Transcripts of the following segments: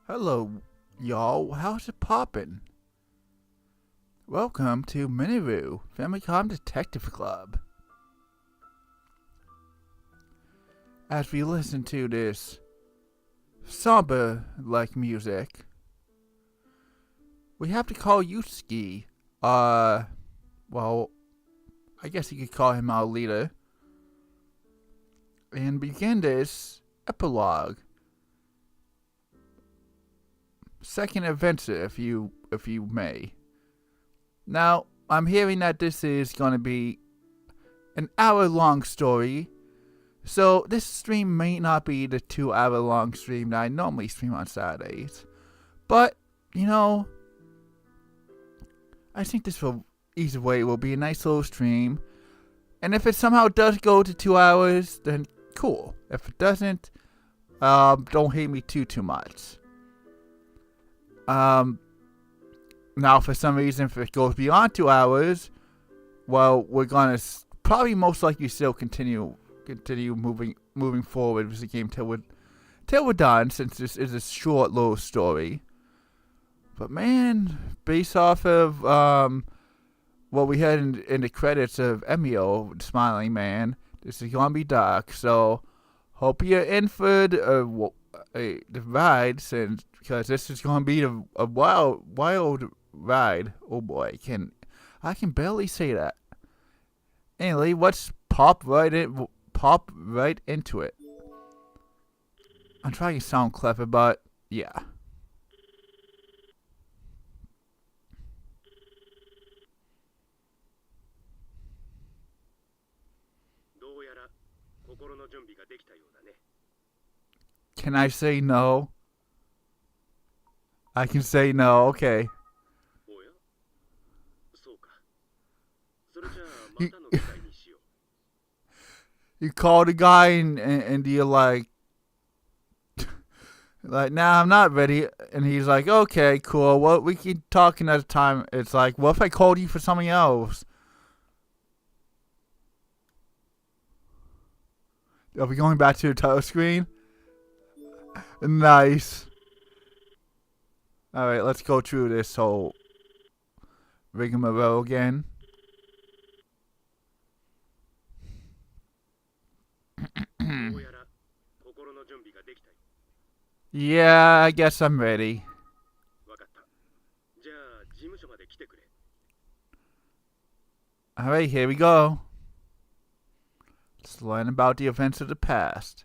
Hello, y'all. How's it poppin'? Welcome to Minoru, Famicom Detective Club. As we listen to this somber-like music, we have to call Yusuke, well, I guess you could call him our leader, and begin this epilogue. Second adventure, if you may. Now, I'm hearing that this is gonna be an hour-long story, so this stream may not be the 2-hour-long stream that I normally stream on Saturdays. But, I think this will either way will be a nice little stream. And if it somehow does go to 2 hours, then cool. If it doesn't, don't hate me too much. Now for some reason, if it goes beyond 2 hours, well, we're gonna probably most likely still continue moving forward with the game till we're done, since this is a short little story. But man, based off of what we had in the credits of Emio, the Smiling Man, this is gonna be dark. So hope you're in for the ride, since because this is gonna be a wild ride. Oh boy, I can barely say that. Anyway, let's pop right into it. I'm trying to sound clever, but yeah. Can I say no? I can say no, okay. You call the guy and you're like, nah, I'm not ready. And he's like, okay, cool. Well, we keep talking at a time. It's like, what if I called you for something else? Are we going back to the title screen? Nice. Alright, let's go through this whole rigmarole again. Yeah, I guess I'm ready. Alright, here we go. Let's learn about the events of the past.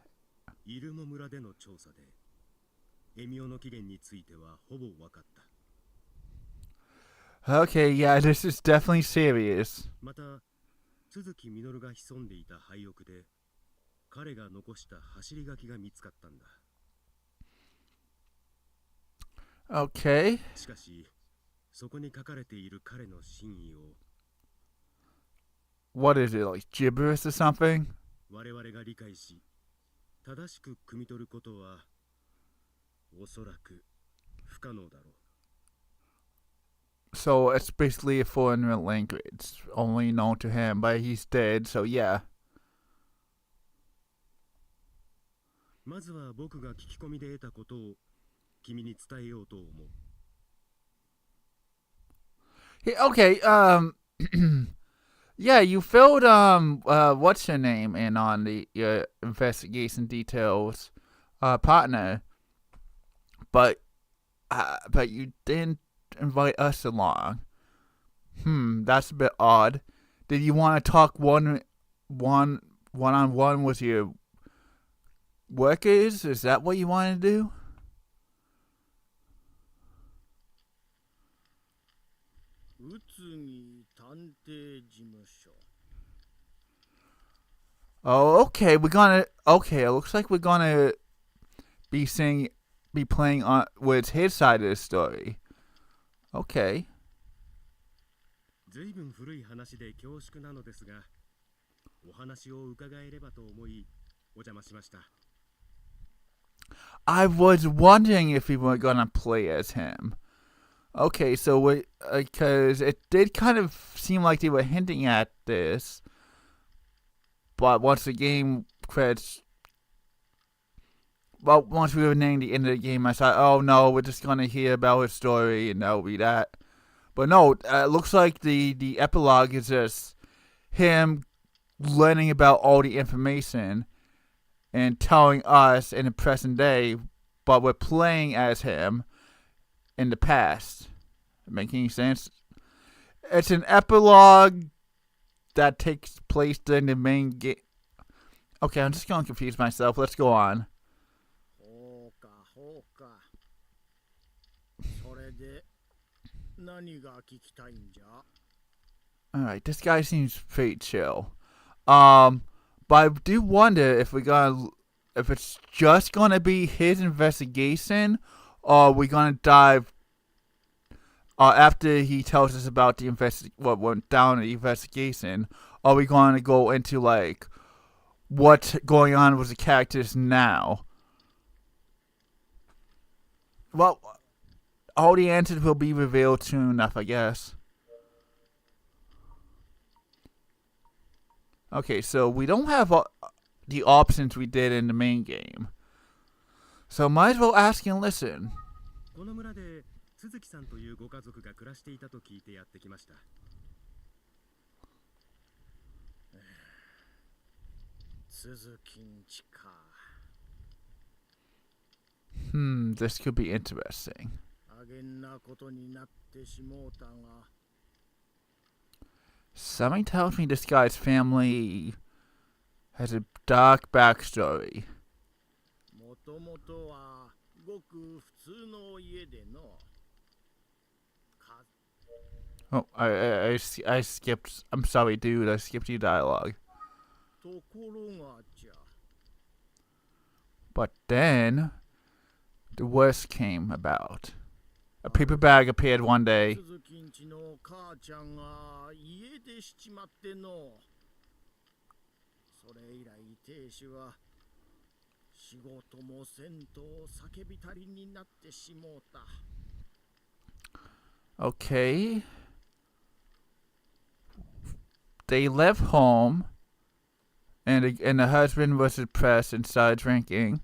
Okay, yeah, this is definitely serious. Okay. What is it, like gibberish or something? So it's basically a foreign language, only known to him, but he's dead, so yeah. Okay, yeah, you filled what's her name in on your investigation details, partner, but you didn't invite us along. That's a bit odd. Did you want to talk one on one with your workers? Is that what you want to do? Oh, okay. It looks like we're gonna be playing on with his side of the story. Okay. I was wondering if we were gonna play as him. Okay, so because it did kind of seem like they were hinting at this, but once the game credits well, once we were nearing the end of the game, I thought, oh no, we're just gonna hear about his story and that'll be that. But no, it looks like the epilogue is just him learning about all the information and telling us in the present day, but we're playing as him in the past. Making any sense? It's an epilogue that takes place during the main game. Okay, I'm just gonna confuse myself. Let's go on. Alright, this guy seems pretty chill. But I do wonder if it's just gonna be his investigation, or we're gonna dive after he tells us about what went down in the investigation. Are we going to go into like what's going on with the characters now? Well, all the answers will be revealed soon enough, I guess. Okay, so we don't have the options we did in the main game. So might as well ask and listen. この村で鈴木さんというご家族が暮らしていたと聞いてやってきました。鈴木んちか。This could be interesting. あげんなことになってしもうたが。Something tells me this guy's family has a dark backstory. もともとはごく普通の家での。Oh, I skipped. I'm sorry, dude. I skipped your dialogue. ところがじゃ。But then, the worst came about. A paper bag appeared one day. 鈴木んちの母ちゃんが家出しちまっての。それ以来亭主は仕事もせんと叫びたりになってしもうた。Okay. They left home, and the husband was depressed and started drinking.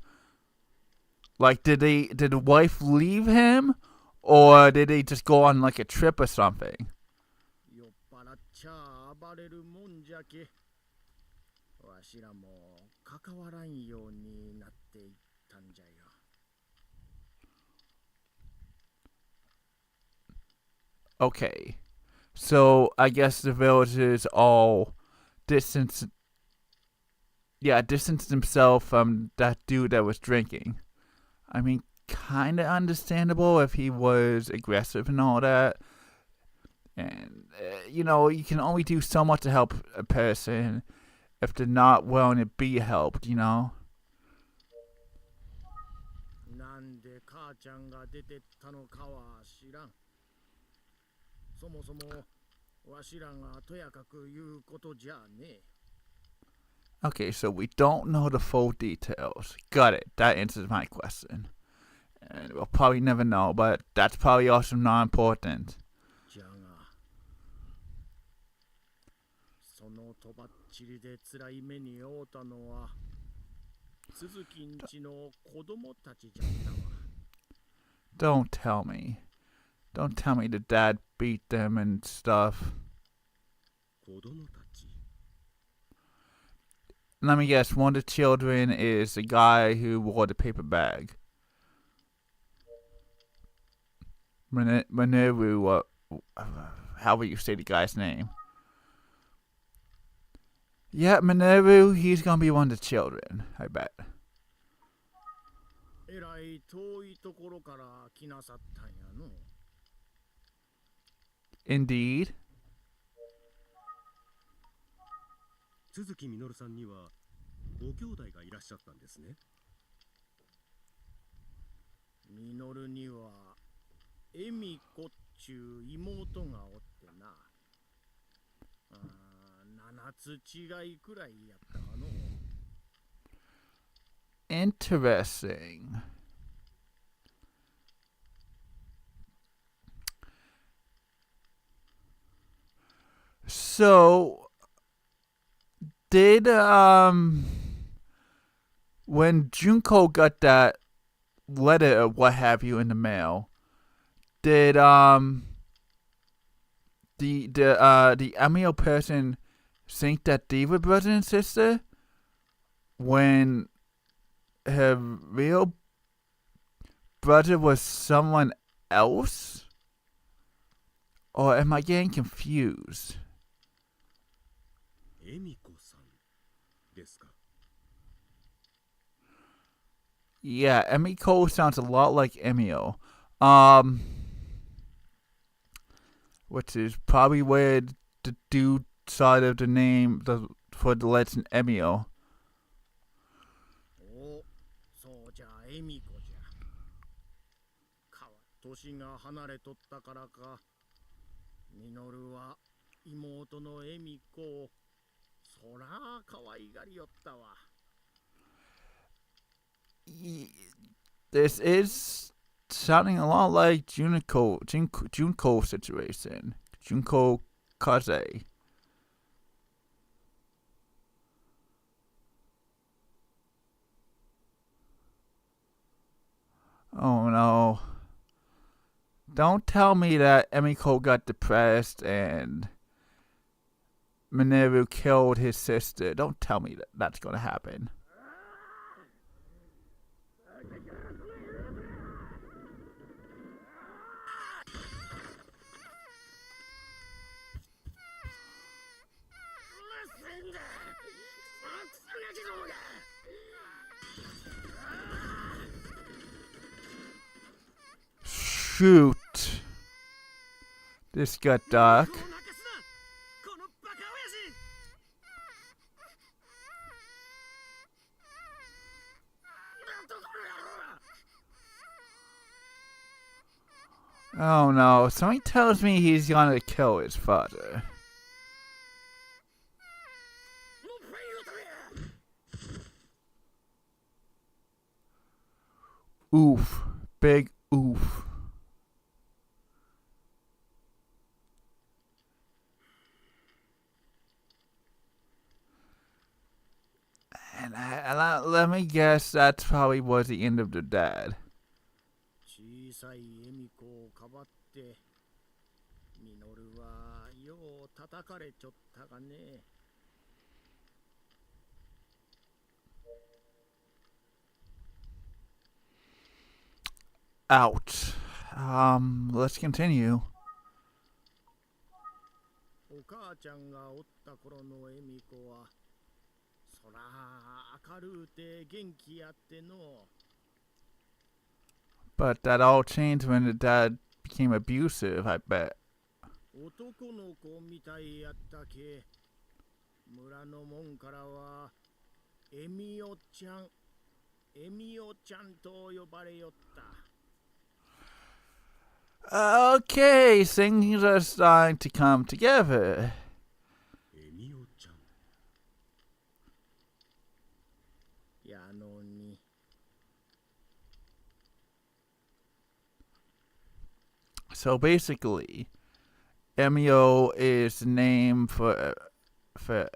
Like, did the wife leave him, or did they just go on like a trip or something? 酔っ払っちゃ暴れるもんじゃけ。わしらも関わらんようになっていったんじゃよ。Okay. So, I guess the villagers all distanced themselves from that dude that was drinking. I mean, kind of understandable if he was aggressive and all that. And, you can only do so much to help a person if they're not willing to be helped, なんで母ちゃんが出てったのかは知らん。そもそもわしらがとやかく言うことじゃねえ。Okay, so we don't know the full details. Got it. That answers my question. And we'll probably never know, but that's probably also not important. じゃが、そのとばっちりで辛い目に遭うたのは鈴木んちの子供たちじゃったわ。Don't tell me. Don't tell me the dad beat them and stuff. 子供たち。Let me guess, one of the children is the guy who wore the paper bag. Minoru, how will you say the guy's name? Yeah, Minoru, he's gonna be one of the children, I bet. えらい遠いところから来なさったんやの。Indeed. 鈴木みのるさんにはご兄弟がいらっしゃったんですね。みのるには恵美子っちゅう妹がおってな。7つ違いくらいやったかの。Interesting. So, did when Junko got that letter or what have you in the mail, did the Emio person think that they were brother and sister when her real brother was someone else? Or am I getting confused? 恵美子さんですか? Yeah, Emiko sounds a lot like Emio. Which is probably where the dude side of the name for the legend Emio. お、そうじゃ恵美子じゃ。年が離れとったからか、ミノルは妹の恵美子をそら可愛がりよったわ。This is sounding a lot like Junko situation. Junko Kaze. Oh no. Don't tell me that Emiko got depressed and Minoru killed his sister. Don't tell me that that's gonna happen. Shoot. This got dark. Oh no, something tells me he's gonna kill his father. Oof. Big oof. And let me guess, that's probably was the end of the dad. 小さい恵美子をかばってミノルはよう叩かれちょったがね。Ouch. Let's continue. お母ちゃんがおった頃の恵美子はそら明るうて元気やっての。But that all changed when the dad became abusive, I bet. 男の子みたいやったけ。村のもんからは恵美おちゃん、恵美おちゃんと呼ばれよった。Okay, things are starting to come together. 恵美おちゃん。やのに。So basically, Emio is the name for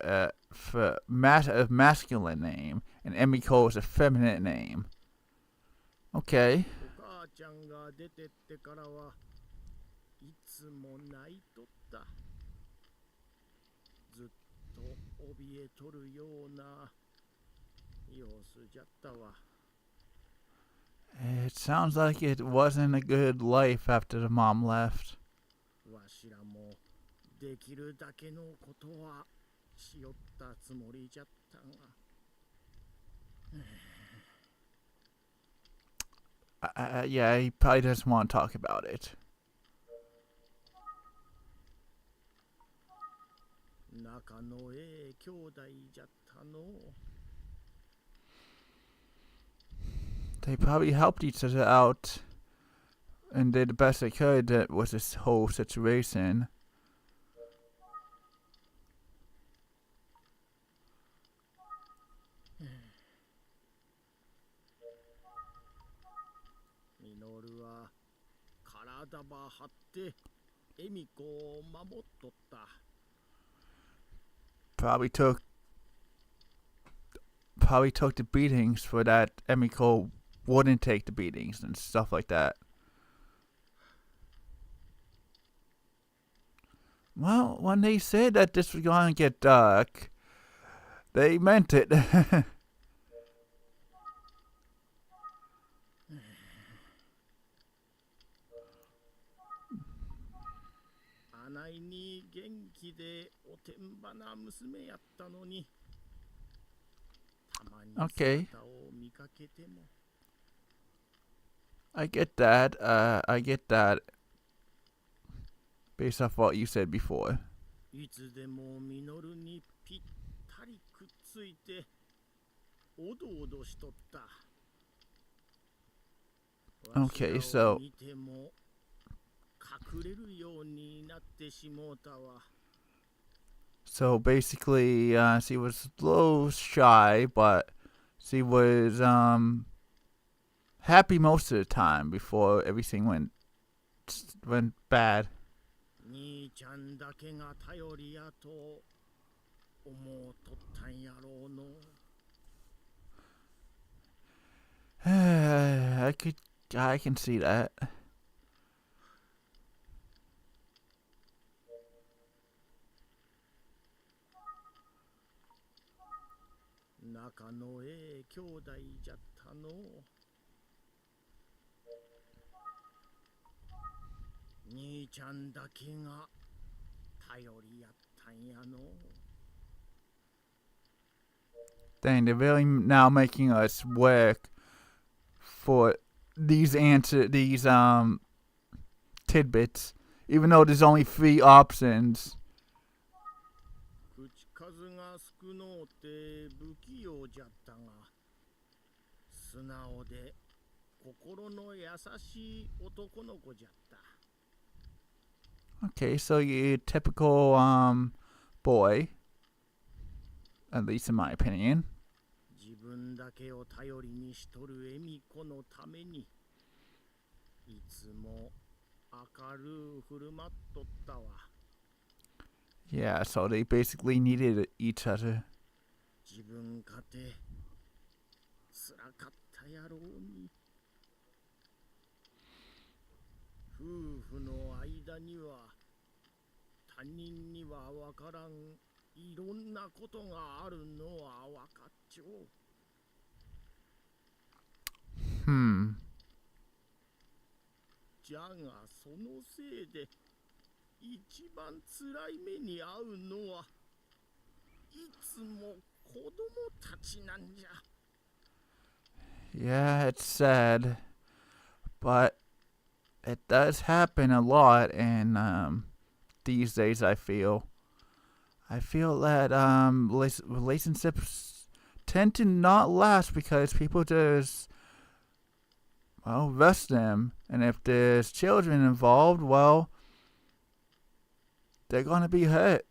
a masculine name, and Emiko is a feminine name. Okay. お母ちゃんが出てってからはいつも泣いとった。ずっと怯えとるような様子じゃったわ。It sounds like it wasn't a good life after the mom left. わしらもできるだけのことはしよったつもりじゃったが。Yeah, he probably doesn't want to talk about it. 仲のええ兄弟じゃったの。They probably helped each other out and did the best they could with this whole situation. ミノルは体ば張って恵美子を守っとった。probably took the beatings for that Emiko wouldn't take the beatings and stuff like that. Well, when they said that this was going to get dark, they meant it. あないに元気でおてんばな娘やったのに、たまに Okay. 姿を見かけても。I get that. I get that. Based off what you said before. いつでもミノルにぴったりくっついて、おどおどしとった。Okay, わしら so を見ても隠れるようになってしもうたわ。so basically, she was a little shy, but she was happy most of the time before everything went bad. 兄ちゃんだけが頼りやと思うとったんやろうの。I can see that. 仲のええ兄弟じゃったの。兄ちゃんだけが頼りやったんやの。Dang, they're really now making us work for these tidbits, even though there's only 3 options. 口数が少のうて不器用じゃったが、素直で心の優しい男の子じゃった。Okay, so you're typical boy, at least in my opinion. 自分だけを頼りにしとる恵美子のために、いつも明るう振る舞っとったわ。Yeah, so they basically needed each other. 自分かてつらかったやろうに。夫婦の間には他人にはわからんいろんなことがあるのはわかっちょう。じゃがそのせいで一番つらい目に遭うのはいつも子供たちなんじゃ。Yeah, it's sad, but it does happen a lot, and these days I feel that relationships tend to not last because people just rush them, and if there's children involved, well, they're gonna be hurt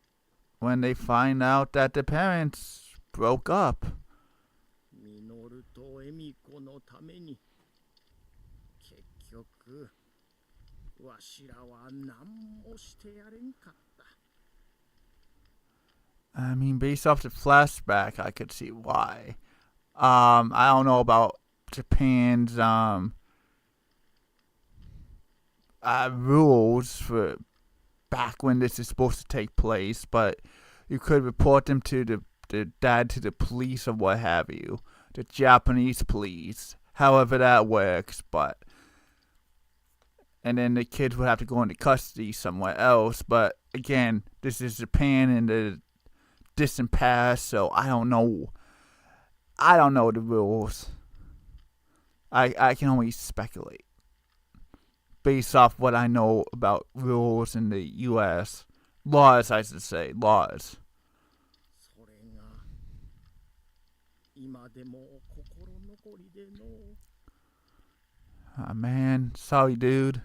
when they find out that their parents broke up. ミノルとエミコのために結局わしらは何もしてやれんかった。I mean, based off the flashback, I could see why. I don't know about Japan's rules for back when this is supposed to take place, but you could report them to the dad to the police or what have you, the Japanese police, however that works. And then the kids would have to go into custody somewhere else. But again, this is Japan in the distant past, so I don't know the rules. I can only speculate based off what I know about rules in the U.S. Laws, I should say. Laws. それが今でも心残りでの。Ah, man. Sorry, dude.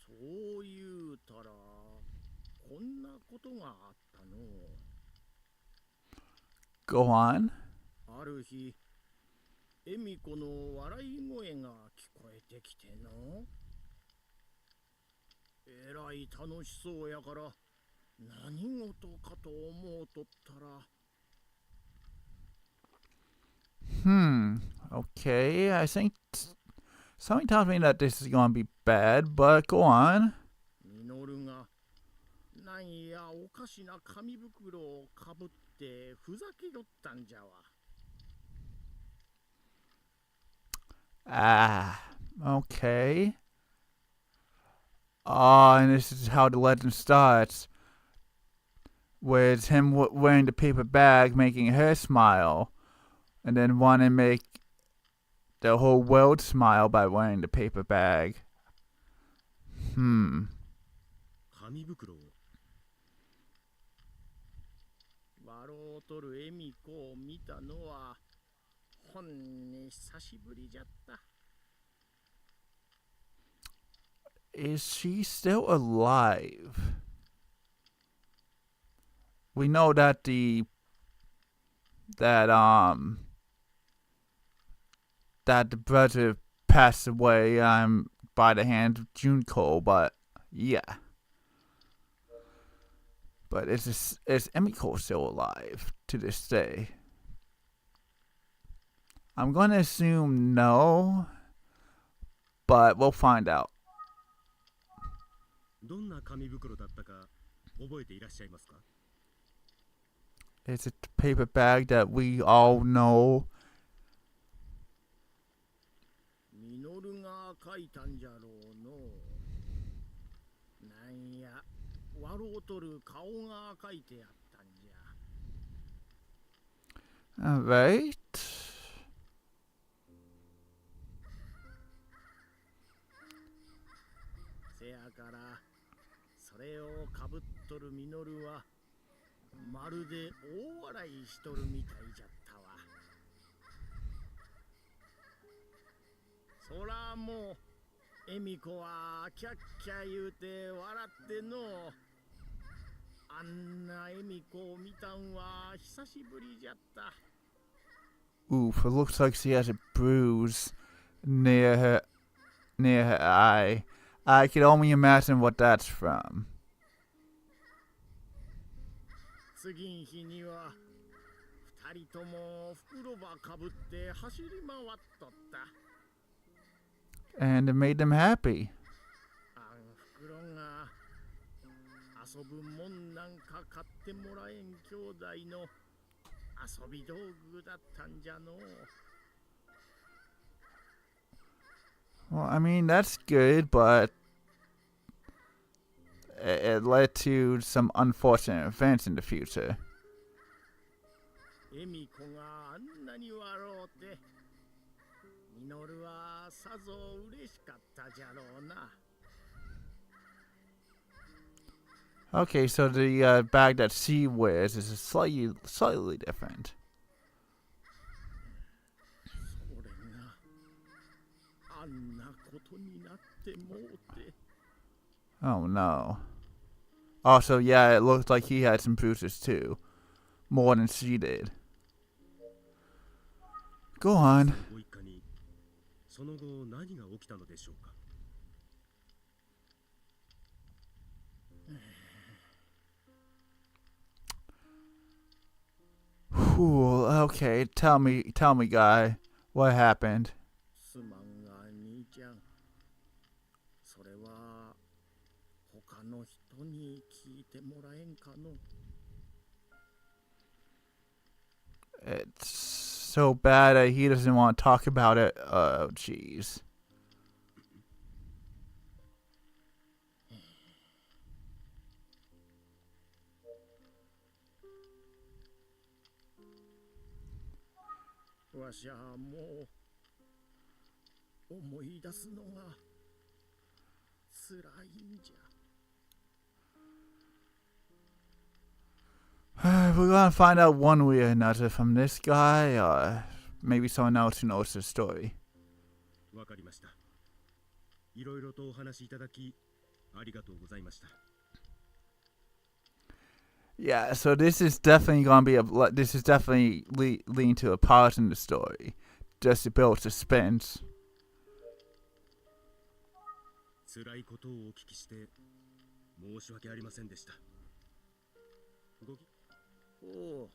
そう言うたらこんなことがあったの。Go on. ある日、エミコの笑い声が聞こえてきての。えらい楽しそうやから何事かと思うとったら、 Okay, I think something tells me that this is gonna be bad, but go on. ミノルがなんやおかしな紙袋をかぶってふざけよったんじゃわ。 Ah, okay. Ah, and this is how the legend starts. With him wearing the paper bag, making her smile, and then wanting to make the whole world smile by wearing the paper bag. 紙袋を笑うとる恵美子を見たのはほんに久しぶりじゃった。 Is she still alive? We know that that the brother passed away by the hand of Junko, but yeah. But is Emiko still alive to this day? I'm gonna assume no, but we'll find out. どんな紙袋だったか覚えていらっしゃいますか？ It's a paper bag that we all know. ミノルが書いたんじゃろうの。なんや笑うとる顔が書いてあったんじゃ。 Alright. せやからそれをかぶっとるミノルはまるで大笑いしとるみたいじゃったわ。そらもう恵美子はキャッキャ言うて笑っての。あんな恵美子を見たんは久しぶりじゃった。 Oof, it looks like she has a bruise near her eye. I can only imagine what that's from. 次ん日には二人とも袋ばかぶって走り回っとった。 And it made them happy. あん袋が遊ぶもんなんか買ってもらえん兄弟の遊び道具だったんじゃの。 Well, I mean, that's good, but it led to some unfortunate events in the future. 恵美子があんなに笑うてミノルはさぞ嬉しかったじゃろうな。 Okay, so the bag that she wears is slightly different. それがあんなことになってもうて。 Oh no. Also, yeah, it looked like he had some bruises too. More than she did. Go on. ご一家にその後何が起きたのでしょうか？ Whew, okay, tell me, guy, what happened? すまんが兄ちゃん。それは他の人に聞いてもらえんかの。 It's so bad that he doesn't want to talk about it. Oh, jeez. わしゃもう思い出すのがつらいんじゃ。 We're gonna find out one way or another from this guy, or maybe someone else who knows the story. わかりました。いろいろとお話しいただきありがとうございました。 Yeah, so this is definitely gonna be this is definitely leading to a pause in the story, just to build suspense. 辛いことをお聞きして申し訳ありませんでした。ごきお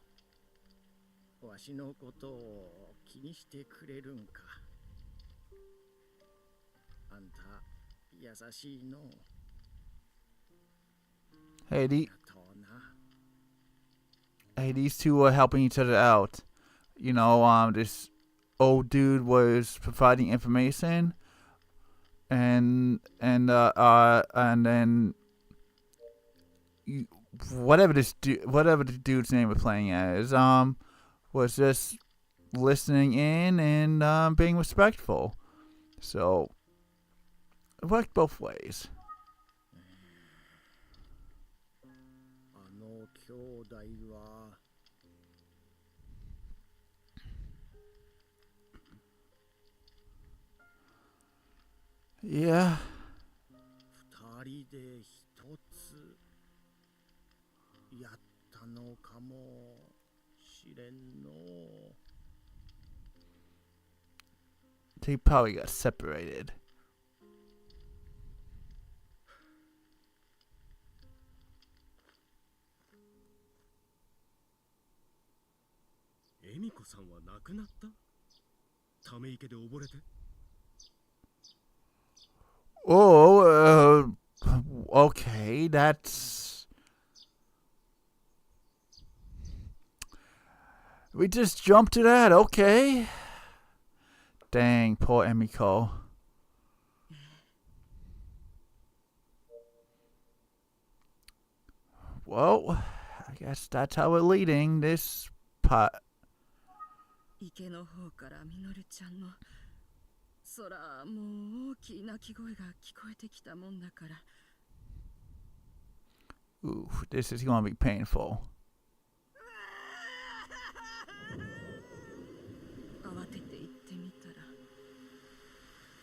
お、わしのことを気にしてくれるんか。あんた優しいの。 Hey, ありがとうな。 hey, these two are helping each other out. You know, this old dude was providing information, and then whatever whatever the dude's name we're playing as, was just listening in and being respectful. So it worked both ways. あの兄弟は Yeah. 二人で一つやったのかもしれんの。 They probably got separated. 恵美子さんは亡くなった？ため池で溺れて？ Oh, okay, that's... We just jumped to that, okay. Dang, poor Emiko. Well, I guess that's how we're leading this part. 池の方からみのるちゃんの空もう大きい鳴き声が聞こえてきたもんだから。 Ooh, this is gonna be painful. 慌てて行ってみたら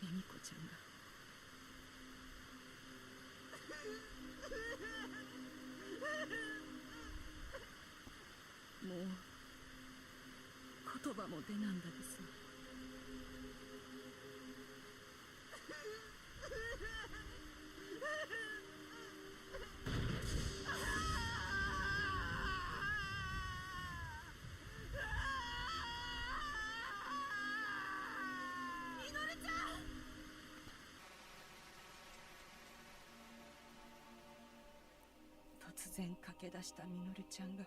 恵美子ちゃんが。もう言葉も出なんだです。 突然駆け出したみのるちゃんが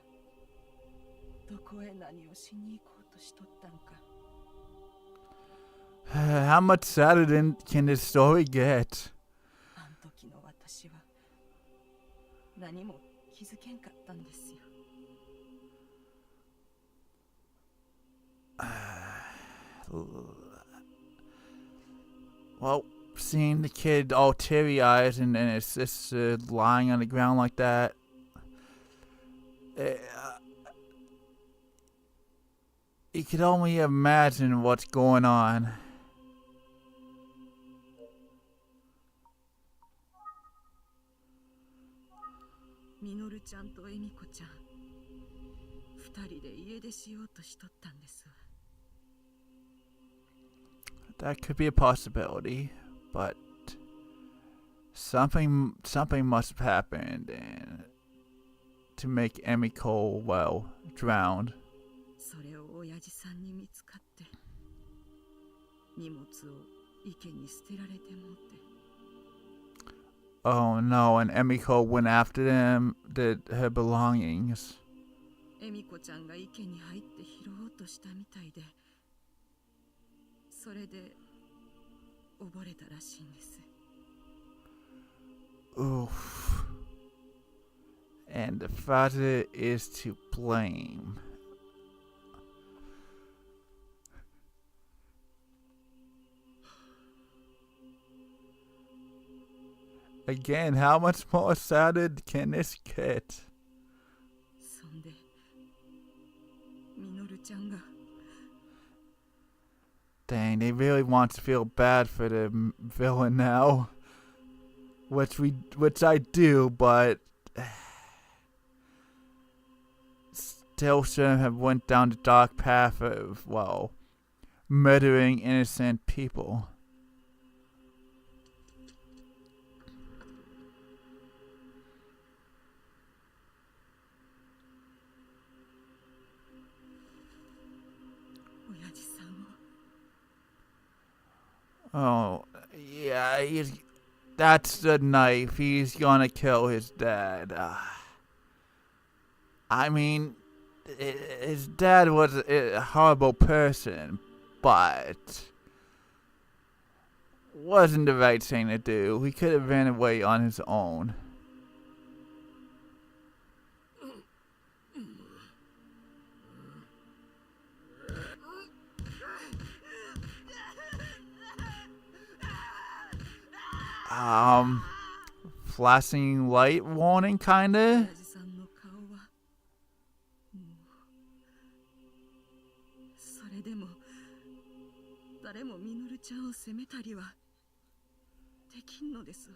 どこへ何をしに行こうとしとったんか。 How much sadder can this story get? あん時の私は何も気づけんかったんですよ。 Well, seeing the kid all teary-eyed and his sister lying on the ground like that, you could only imagine what's going on. みのるちゃんと恵美子ちゃん二人で家出しようとしとったんですわ。 That could be a possibility, but something must have happened and to make Emiko, well, drowned. それを親父さんに見つかって荷物を池に捨てられてもうて。 Oh no, and Emiko went after them, her belongings. 恵美子ちゃんが池に入って拾おうとしたみたいで、それで溺れたらしいんです。 Oof. And the father is to blame. Again, how much more sadder can this get? そんでみのるちゃんが。 Dang, they really want to feel bad for the villain now. Which I do, but still shouldn't have went down the dark path of, well, murdering innocent people. Oh, yeah, that's the knife. He's gonna kill his dad. I mean, his dad was a horrible person, but wasn't the right thing to do. He could have ran away on his own. Flashing light warning, kinda. 親父さんの顔はもうそれでも誰もミノルちゃんを責めたりはできんのです。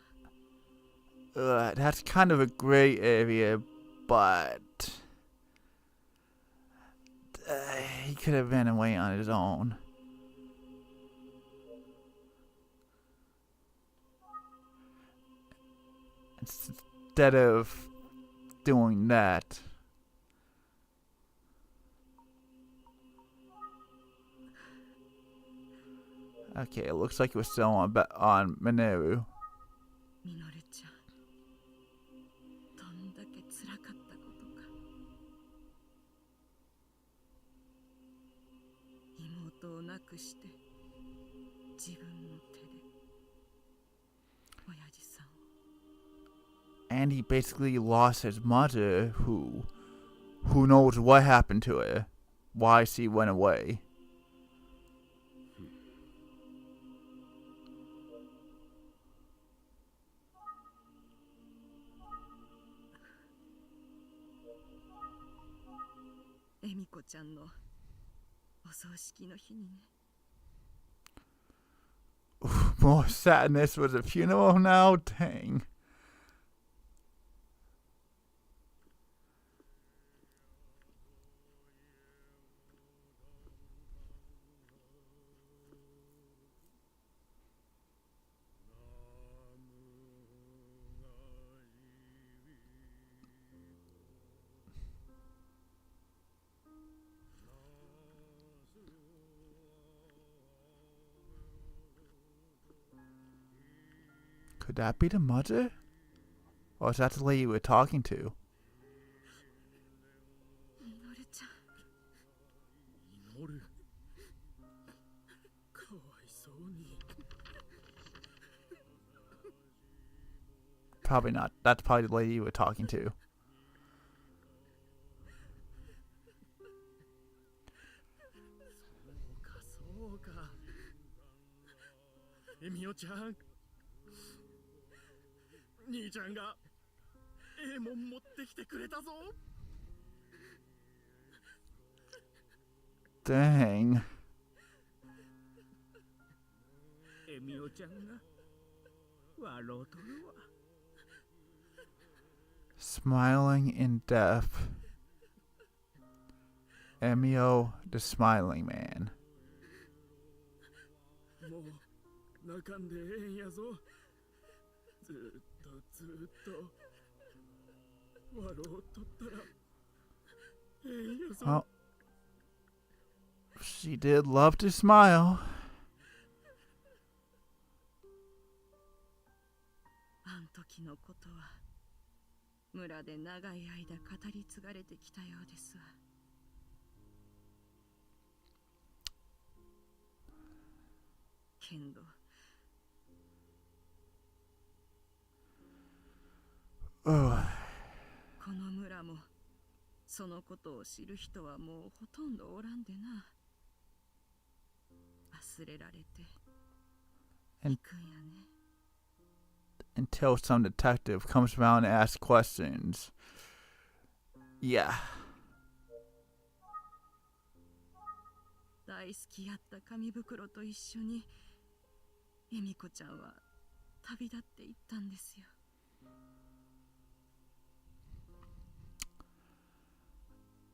That's kind of a gray area, but he could have ran away on his own. Instead of doing that. Okay, it looks like we're still on Minoru. ミノルちゃん、どんだけ辛かったことか。妹を亡くして自分の手で親父さんを。 And he basically lost his mother, who knows what happened to her, why she went away. Emikoちゃんのお葬式の日にね。 More sadness with a funeral now? Dang. Could that be the mother? Or is that the lady we're talking to? ミノルちゃん。祈る。かわいそうに。 Probably not. That's probably the lady you were talking to. そうか。エミオちゃん。兄ちゃんがええもん持ってきてくれたぞ。 Dang. エミオちゃんが笑うとるわ。 Smiling in death. Emio the Smiling Man. もう泣かんでええんやぞ。ずっと笑うとったらええんやぞ。 Well, she did love to smile. あん時のことは村で長い間語り継がれてきたようですわ。けんど Ugh. この村もそのことを知る人はもうほとんどおらんでな。忘れられていくんやね。 Until some detective comes around and asks questions. Yeah. 大好きやった紙袋と一緒にエミコちゃんは旅立っていったんですよ。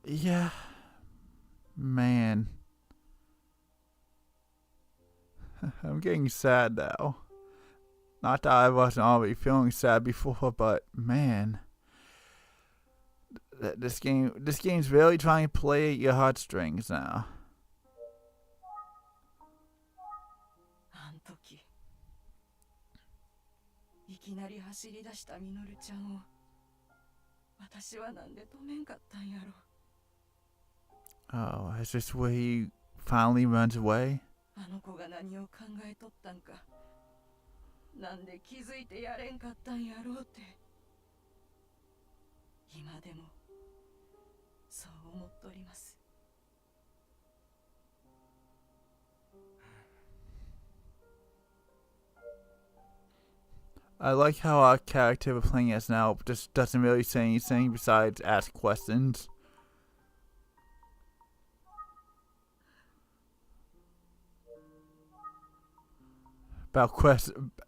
Yeah. Man. I'm getting sad now. Not that I wasn't already feeling sad before, but man. This game's really trying to play at your heartstrings now. あん時なり走り出したミノルちゃんを私はなんで止めんかったんやろ。 Oh, is this where he finally runs away? あの子が何を考えとったんか、なんで気づいてやれんかったんやろうって、今でもそう思っとります。 I like how our character we're playing as now just doesn't really say anything besides ask questions.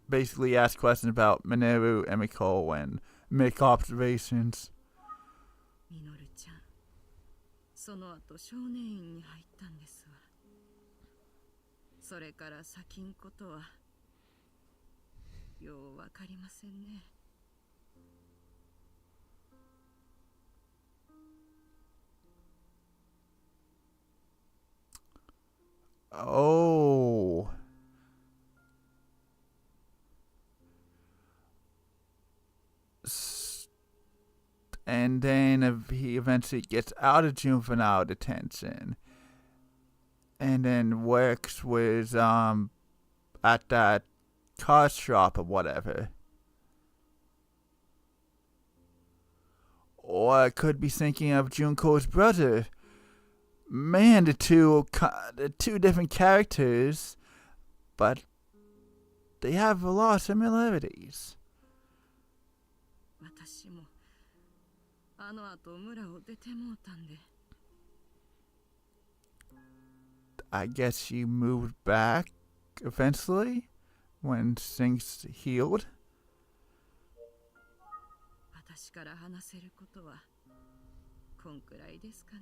Basically ask questions about Minoru and Miko and make observations. ミノルちゃん、その後少年院に入ったんですわ。それから先んことはようわかりませんね。 Oh. And then he eventually gets out of juvenile detention. And then works with, at that car shop or whatever. Or I could be thinking of Junko's brother. Man, the two different characters, but they have a lot of similarities. 私もあの後村を出てもうたんで。 I guess she moved back eventually when things healed. 私から話せることはこんくらいですかね。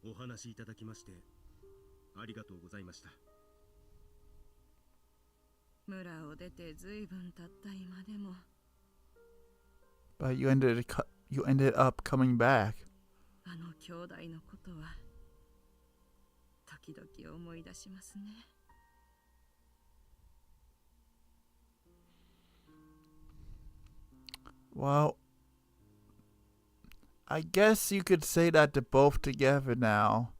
お話しいただきましてありがとうございました。村を出てずいぶん経った今でも。 But you ended up coming back. あの兄弟のことは時々思い出しますね。 Well, I guess you could say that they're both together now.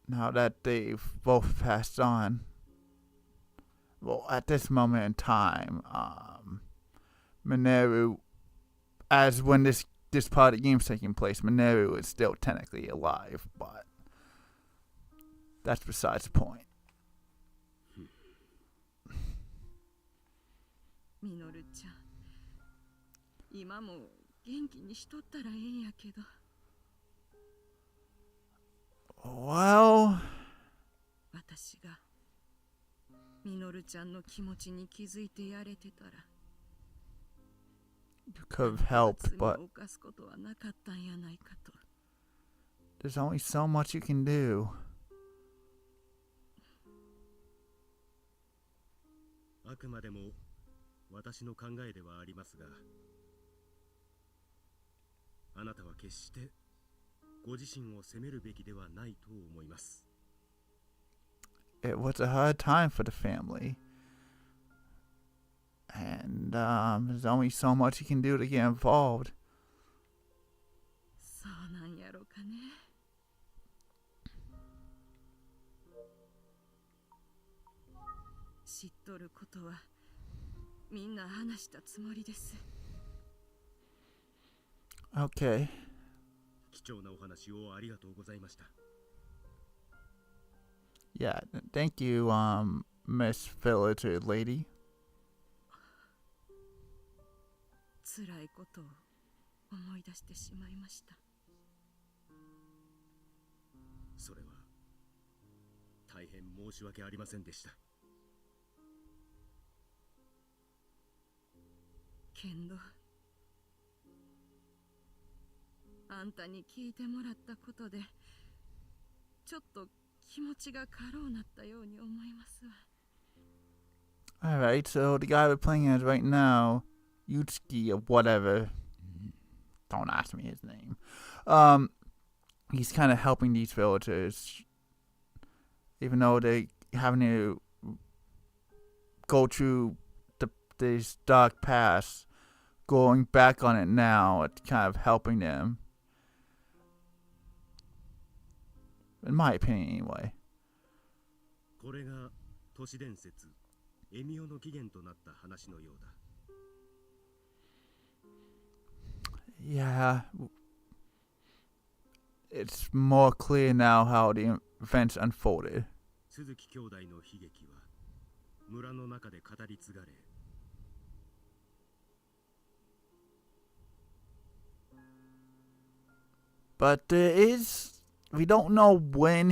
Now that they've both passed on. Well, at this moment in time, Minoru, as when this part of the game's taking place, Minoru is still technically alive, but that's besides the point. ミノルちゃん、今も元気にしとったらええんやけど。 Well, 私がミノルちゃんの気持ちに気づいてやれてたら、 you could have helped, 罪 but を犯すことはなかったんやないかと。 there's only so much you can do. あくまでも私の考えではありますが、あなたは決してご自身を責めるべきではないと思います。 It was a hard time for the family. And there's only so much you can do to get involved. そうなんやろかね。 知っとることはみんな話したつもりです。 Okay. 貴重なお話をありがとうございました。 Yeah, thank you, Miss Villager Lady. 辛いことを思い出してしまいました。 それは大変申し訳ありませんでした。 けんど、あんたに聞いてもらったことでちょっと気持ちが軽うなったように思いますわ。 Alright, so the guy we're playing as right now, Yutsuki or whatever, don't ask me his name, he's kind of helping these villagers, even though they having to go through this dark past, going back on it now, it's kind of helping them. In my opinion, anyway. これが都市伝説エミオの起源となった話のようだ。Yeah. It's more clear now how the events unfolded. 鈴木兄弟の悲劇は村の中で語り継がれ、But we don't know when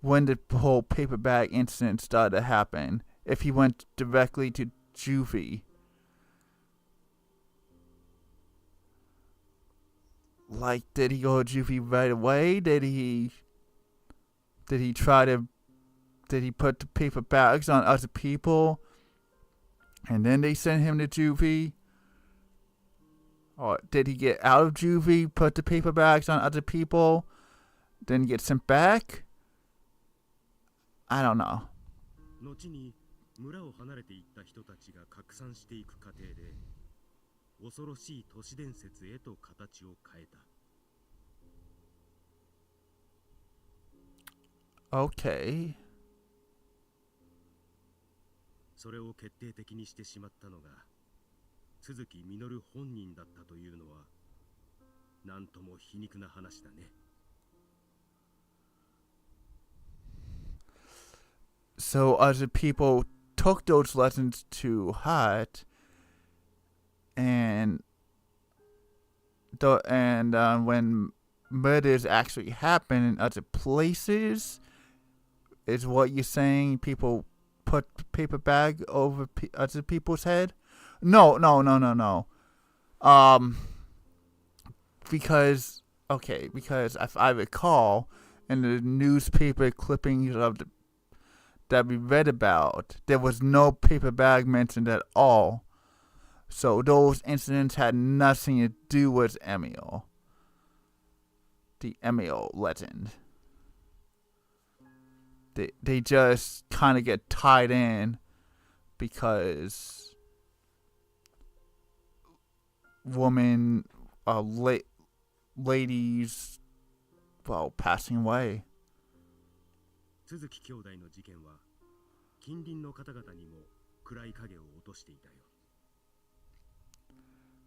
when the whole paper bag incident started to happen. If he went directly to juvie. Like, did he go to juvie right away? Did he put the paper bags on other people and then they sent him to juvie? Or did he get out of juvie, put the paper bags on other people, then get sent back? I don't know. 後に村を離れていった人たちが拡散していく過程で恐ろしい都市伝説へと形を変えた。Okay. それを決定的にしてしまったのが鈴木みのる本人だったというのはなんとも皮肉な話だね。So other people took those lessons to heart, and when murders actually happen in other places, is what you're saying? People put paper bag over other people's head? No. Because if I recall, in the newspaper clippings that we read about, there was no paper bag mentioned at all. So those incidents had nothing to do with Emil. The Emil legend. They just kind of get tied in because ladies, passing away. 鈴木兄弟の事件は近隣の方々にも暗い影を落としていたよ。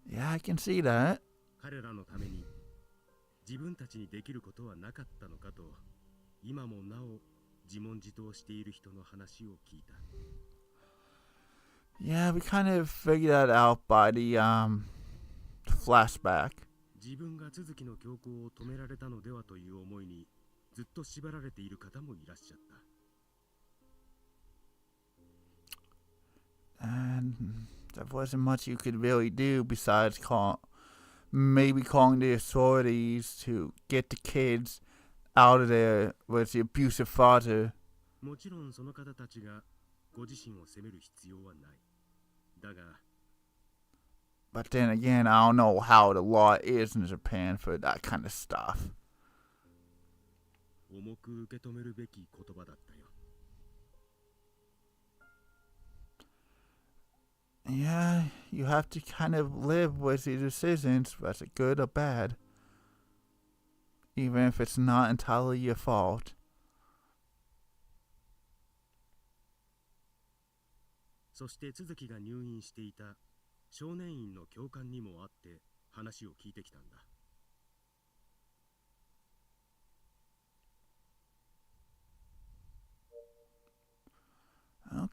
Yeah, I can see that. 彼らのために自分たちにできることはなかったのかと今もなお自問自答している人の話を聞いた。Yeah, we kind of figured that out by the flashback. 自分が鈴木の強行を止められたのではという思いにずっと縛られている方もいらっしゃった。 And there wasn't much you could really do besides maybe calling the authorities to get the kids out of there with the abusive father. もちろんその方たちがご自身を責める必要はない。だが But then again, I don't know how the law is in Japan for that kind of stuff. 重く受け止めるべき言葉だったよ。Yeah, you have to kind of live with your decisions, whether good or bad. Even if it's not entirely your fault. そして鈴木が入院していた少年院の教官にも会って話を聞いてきたんだ。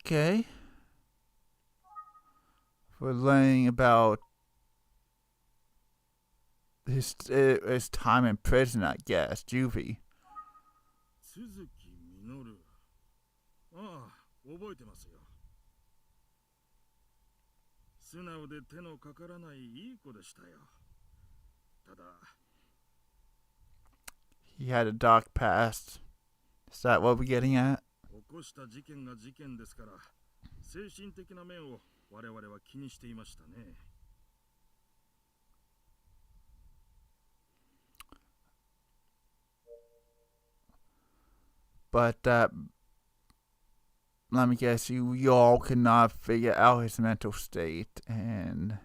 Okay. We're learning about his time in prison, I guess, juvie. 鈴木みのる。ああ、覚えてますよ。素直で手のかからないいい子でしたよ。ただ He had a dark past. Is that what we're getting at? 起こした事件が事件ですから精神的な面を我々は気にしていましたね。But let me guess, you all could not figure out his mental state, and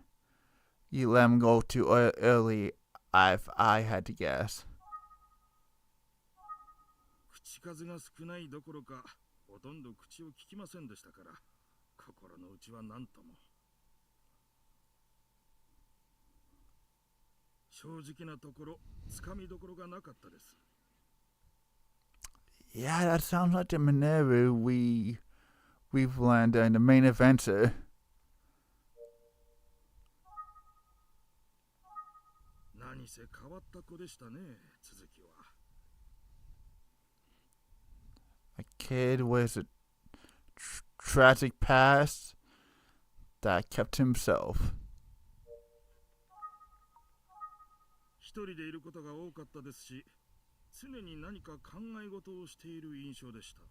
you let him go too early, if I had to guess. 口数が少ないどころか、ほとんど口を聞きませんでしたから、心の内は何とも。正直なところ、つかみどころがなかったです。Yeah, that sounds like the Minoru we've learned in the main adventure. 何せ変わった子でしたね、続きは。A kid with a tragic past that kept himself. 一人でいることが多かったですし、常に何か考え事をしている印象でした。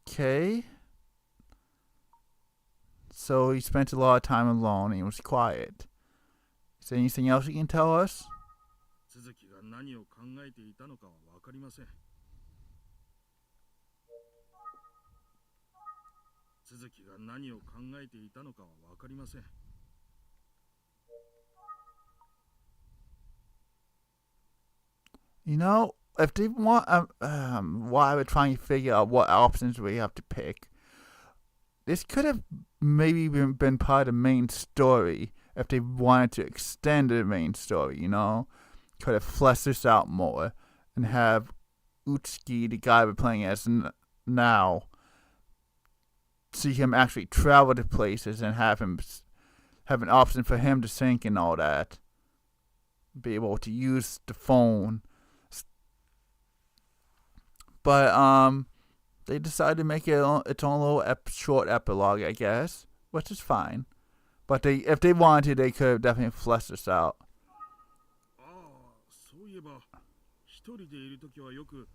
Okay. So he spent a lot of time alone and he was quiet. Is there anything else you can tell us? 続きが何を考えていたのかは分かりません。続きが何を考えていたのかは分かりません。You know, if they want, while we're trying to figure out what options we have to pick, this could have maybe been part of the main story if they wanted to extend the main story, you know? Could have fleshed this out more and have Utsuki, the guy we're playing as now, see him actually travel to places and have an option for him to sync and all that. Be able to use the phone. But they decided to make it its own little short epilogue, I guess, which is fine. But if they wanted to, they could have definitely fleshed this out. そういえば、一人でいるときはよく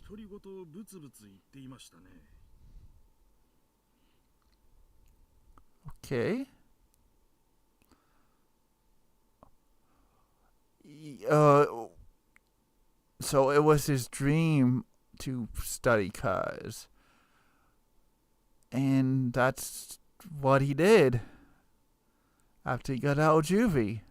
独り言をブツブツ言っていましたね。Okay. So it was his dream to study cars. And that's what he did after he got out of juvie.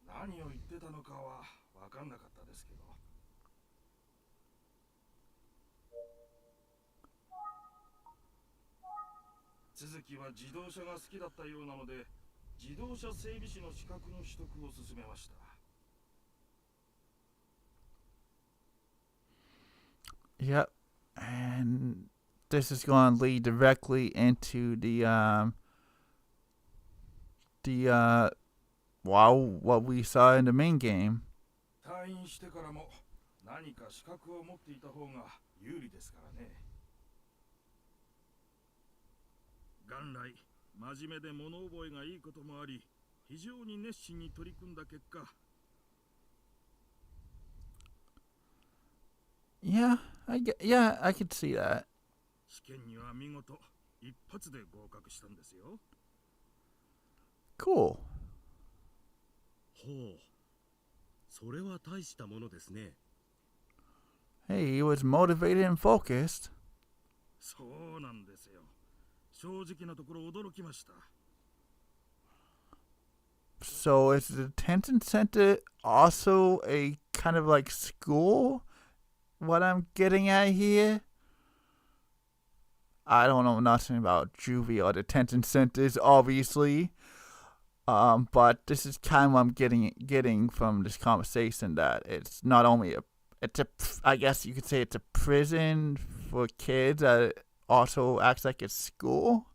何を言ってたのかは分かんなかったですけど。続きは自動車が好きだったようなので、自動車整備士の資格の取得を勧めました。Yep. And this is going to lead directly into what we saw in the main game. 退院してからも何か資格を持っていた方が有利ですからね。元来真面目で物覚えがいいこともあり、非常に熱心に取り組んだ結果。Yeah, I could see that. 試験には見事一発で合格したんですよ。Cool. ほう。それは大したものですね。Hey, he was motivated and focused. そうなんですよ。正直なところ驚きました。So is the detention center also a kind of like school? What I'm getting at here? I don't know nothing about juvie or detention centers, obviously. But this is kind of what I'm getting from this conversation, that it's not only I guess you could say it's a prison for kids that also acts like a school.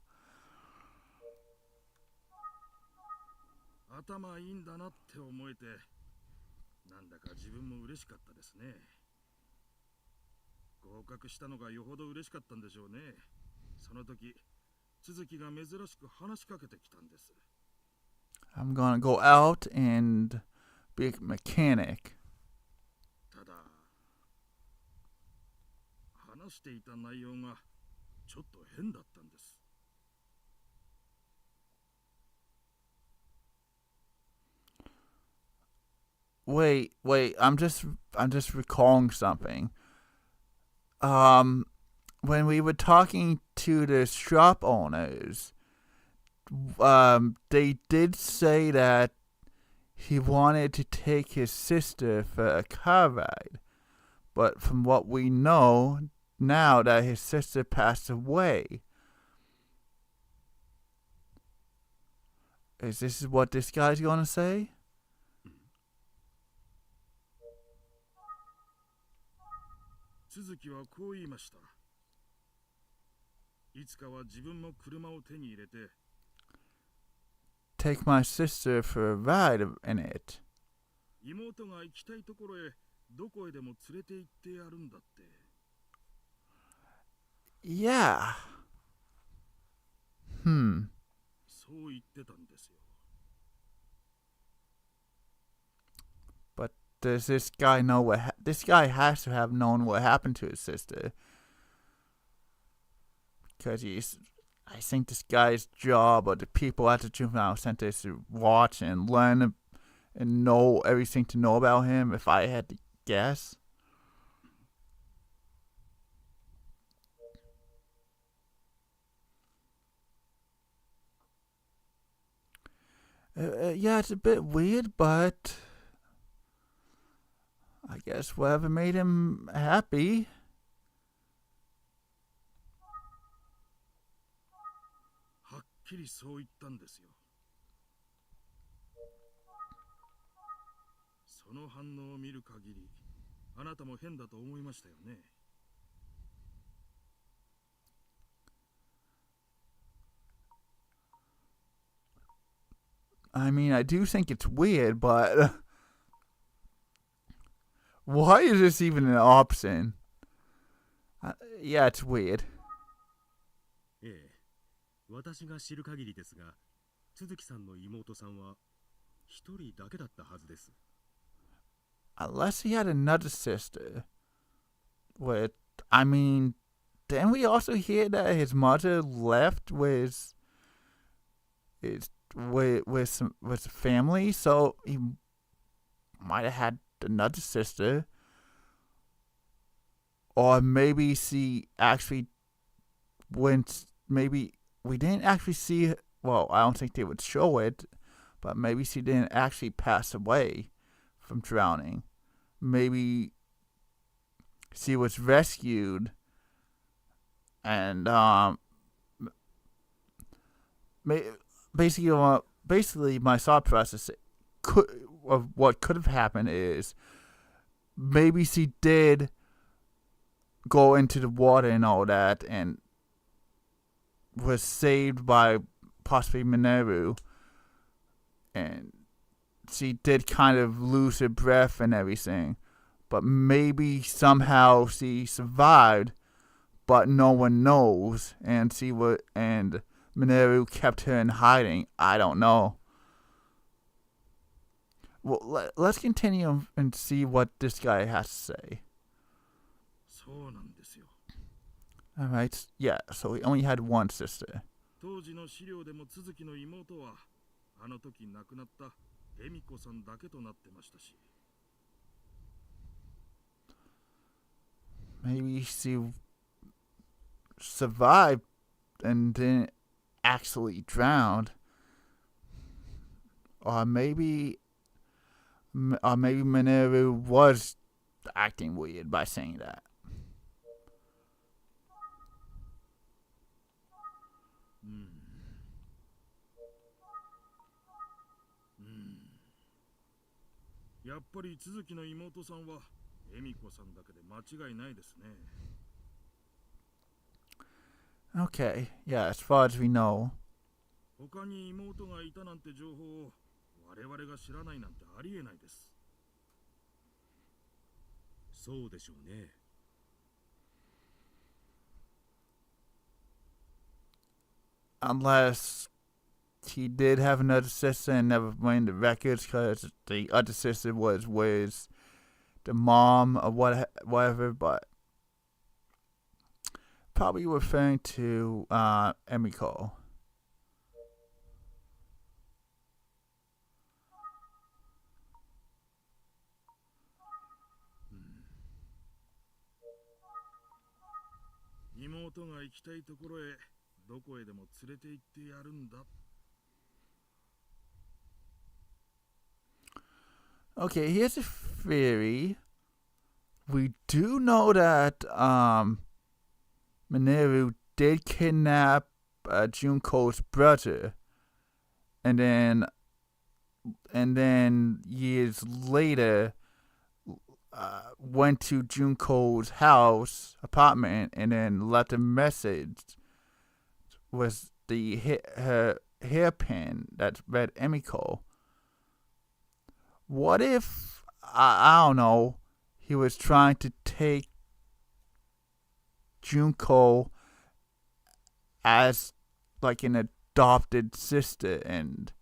頭いいんだなって思えて、なんだか自分も嬉しかったですね。合格したのがよほど嬉しかったんでしょうね。その時、続きが珍しく話しかけてきたんです。I'm gonna go out and be a mechanic. ただ、話していた内容がちょっと変だったんです。wait. I'm just recalling something. When we were talking to the shop owners, they did say that he wanted to take his sister for a car ride. But from what we know now, that his sister passed away. Is this what this guy's gonna say? 続きはこう言いました。いつかは自分も車を手に入れて Take my sister for a ride in it. 妹が行きたいところへどこへでも連れて行ってやるんだって。 Yeah. そう言ってたんですよ。 But does this guy know what? This guy has to have known what happened to his sister. Because I think this guy's job, or the people at the juvenile center, is to watch and learn and know everything to know about him, if I had to guess. Yeah, it's a bit weird, but I guess whatever made him happy. はっきりそう言ったんですよ。その反応を見る限り、あなたも変だと思いましたよね。 I mean, I do think it's weird, but why is this even an option? Yeah, it's weird. ええ、私が知る限りですが、都築さんの妹さんは一人だけだったはずです。 Unless he had another sister. With, I mean, didn't we also hear that his mother left with family? So he might have had another sister. Or maybe she actually went, maybe we didn't actually see, well, I don't think they would show it, but maybe she didn't actually pass away from drowning. Maybe she was rescued and basically my thought process of what could have happened is maybe she did go into the water and all that and was saved by possibly Minoru, and she did kind of lose her breath and everything, but maybe somehow she survived, but no one knows, and Minoru kept her in hiding. I don't know. Well, let's continue and see what this guy has to say. そうなんですよ。 Alright, yeah, so he only had one sister. 当時の資料でも続きの妹はあの時亡くなった恵美子さんだけとなってましたし。 Maybe she survived and didn't actually drown. Or maybe Minoru was acting weird by saying that. やっぱり続きの妹さんは恵美子さんだけで間違いないですね。 Okay, yeah, as far as we know. 他に妹がいたなんて情報を我々が知らないなんてありえないです。 そうでしょうね。 Unless he did have another sister and never went the records because the other sister was with the mom or whatever, but probably referring to Emiko. 妹が行きたいところへどこへでも連れて行ってやるんだ。 Okay, here's a theory. We do know that Minoru did kidnap Junko's brother, and then years later went to Junko's apartment, and then left a message with her hairpin that read Emiko. What if, I don't know, he was trying to take Junko as like an adopted sister and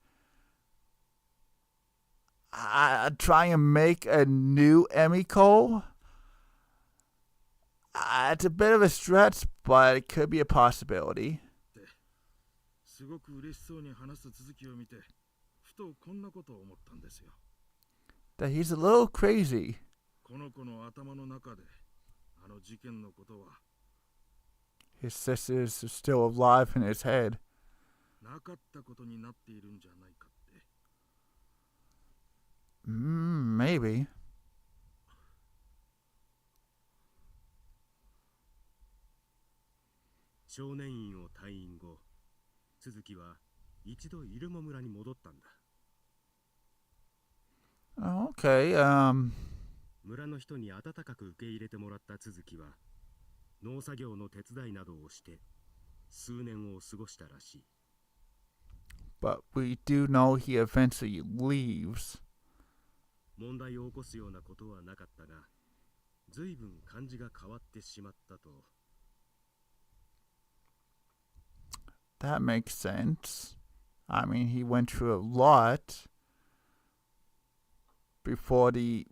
try and make a new Emiko? It's a bit of a stretch, but it could be a possibility. すごく嬉しそうに話す続きを見て、ふとこんなことを思ったんですよ。 That he's a little crazy. この子の頭の中で、あの事件のことは His sisters are still alive in his head. なかったことになっているんじゃないかって。 Maybe. 少年院を退院後、鈴木は一度イルモ村に戻ったんだ。Okay, 村の人に温かく受け入れてもらった鈴木は、農作業の手伝いなどをして数年を過ごしたらしい。but we do know he eventually leaves. 問題を起こすようなことはなかったが、随分感じが変わってしまったと。That makes sense. I mean, he went through a lot before the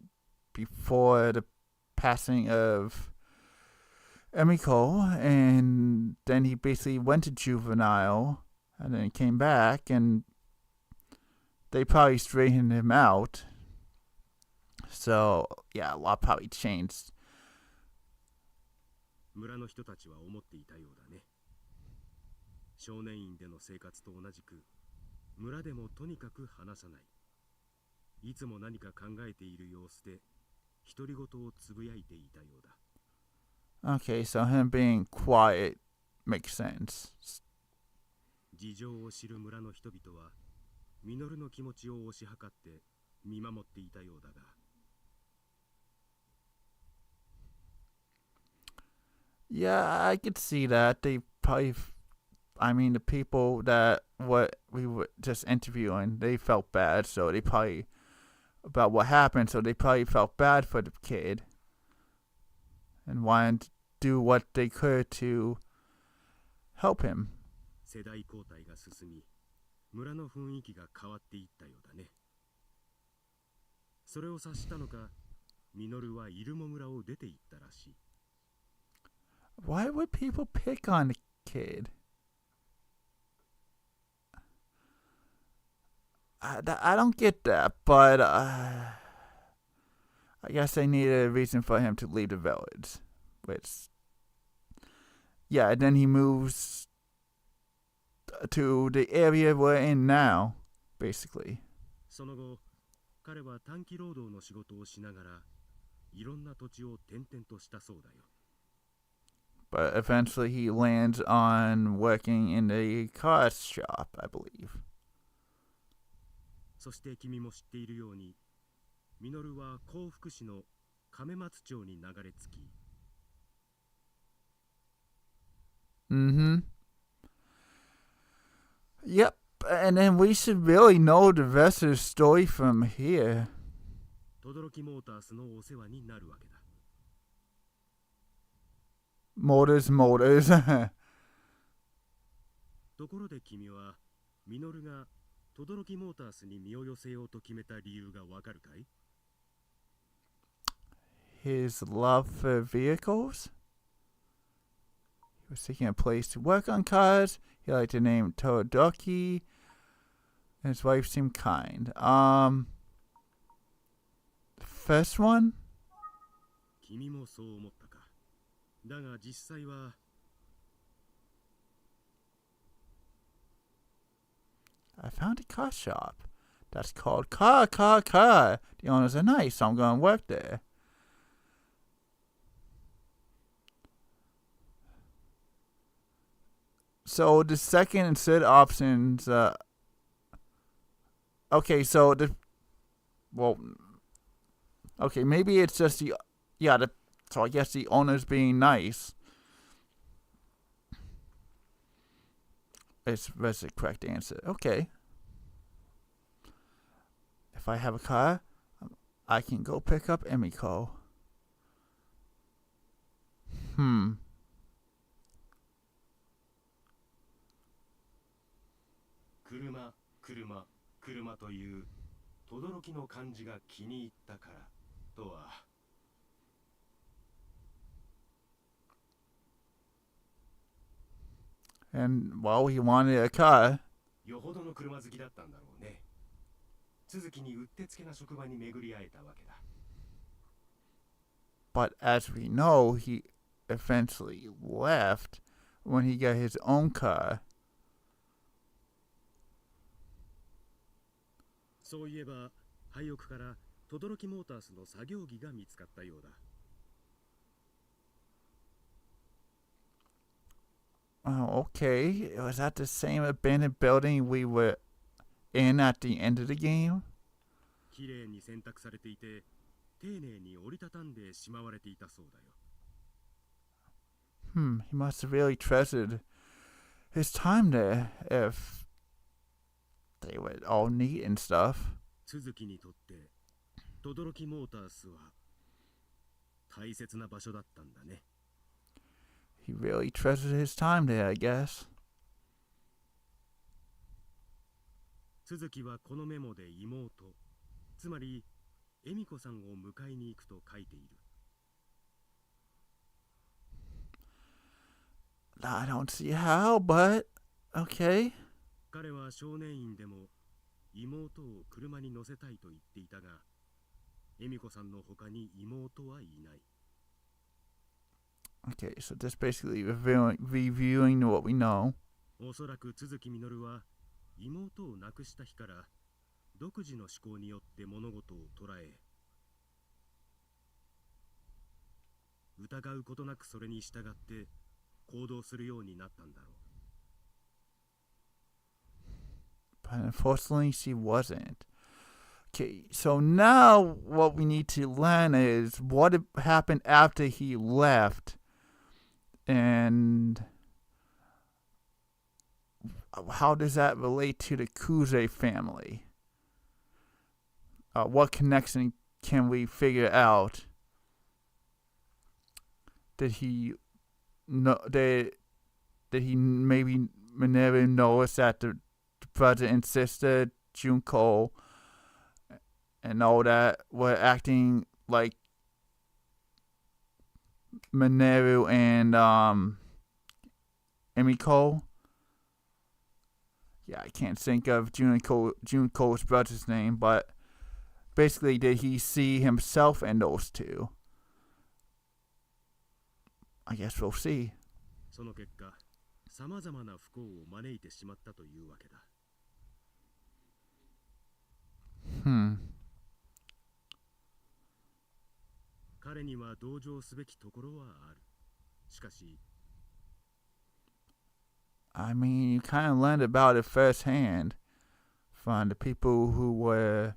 passing of Emiko, and then he basically went to juvenile, and then came back, and they probably straightened him out. So, yeah, a lot probably changed. 村の人たちは思っていたようだね。少年院での生活と同じく、村でもとにかく話さない。いつも何か考えている様子で、独り言をつぶやいていたようだ。Okay, so him being quiet makes sense. 事情を知る村の人々は、ミノルの気持ちを推し量って見守っていたようだが。Yeah, I could see that. They probably, I mean, the people that what we were just interviewing, they felt bad, so they probably, about what happened, so they probably felt bad for the kid and wanted to do what they could to help him. 世代交代が進み、村の雰囲気が変わっていったようだね。それを察したのか、ミノルはイルモ村を出て行ったらしい。Why would people pick on the kid? I don't get that, but I guess they needed a reason for him to leave the village. Which, yeah, and then he moves to the area we're in now, basically. その後、彼は短期労働の仕事をしながら、いろんな土地を転々としたそうだよ。But eventually he lands on working in a car shop, I believe. そして君も知っているように、ミノルは幸福市の亀松町に流れ着き、Yep, and then we should really know the rest of the story from here. 轟モータースのお世話になるわけだ。Motors. ところで君は、ミノルが轟モータースに身を寄せようと決めた理由がわかるかい？ His love for vehicles? He was seeking a place to work on cars. He liked the name Todoroki. And his wife seemed kind. The first one? 君もそう思ったか。だが実際は、I found a car shop. That's called Car. The owners are nice, so I'm going to work there. So the second and third options, okay, so okay, maybe it's just so I guess the owner's being nice. That's the correct answer. Okay. If I have a car, I can go pick up Emiko. 車という轟の漢字が気に入ったからとは。And, well, he wanted a car. よほどの車好きだったんだろうね。続きにうってつけな職場に巡り会えたわけだ。But as we know, he eventually left when he got his own car. そういえば、廃屋から轟モータースの作業着が見つかったようだ。Oh, okay. Was that the same abandoned building we were in at the end of the game? きれいに洗濯されていて、丁寧に折りたたんでしまわれていたそうだよ。He must have really treasured his time there if they were all neat and stuff. 続きにとって轟モータースは大切な場所だったんだね。He really treasured his time there, I guess. 続きはこのメモで妹、つまり恵美子さんを迎えに行くと書いている。I don't see how, but okay. 彼は少年院でも妹を車に乗せたいと言っていたが、恵美子さんの他に妹はいない。Okay, so just basically reviewing what we know. おそらく都築稔は妹を亡くした日から独自の思考によって物事を捉え、疑うことなくそれに従って行動するようになったんだろう。But unfortunately, she wasn't. Okay, so now what we need to learn is what happened after he left. And how does that relate to the Kuze family? What connection can we figure out? Did he maybe Minoru notice that the brother and sister Junko and all that were acting like Minoru and Emiko? Yeah, I can't think of Junko's brother's name, but basically, did he see himself in those two? I guess we'll see. その結果、さまざまな不幸を招いてしまったというわけだ。彼には同情すべきところはある。しかし、I mean, you kind of learned about it firsthand from the people who were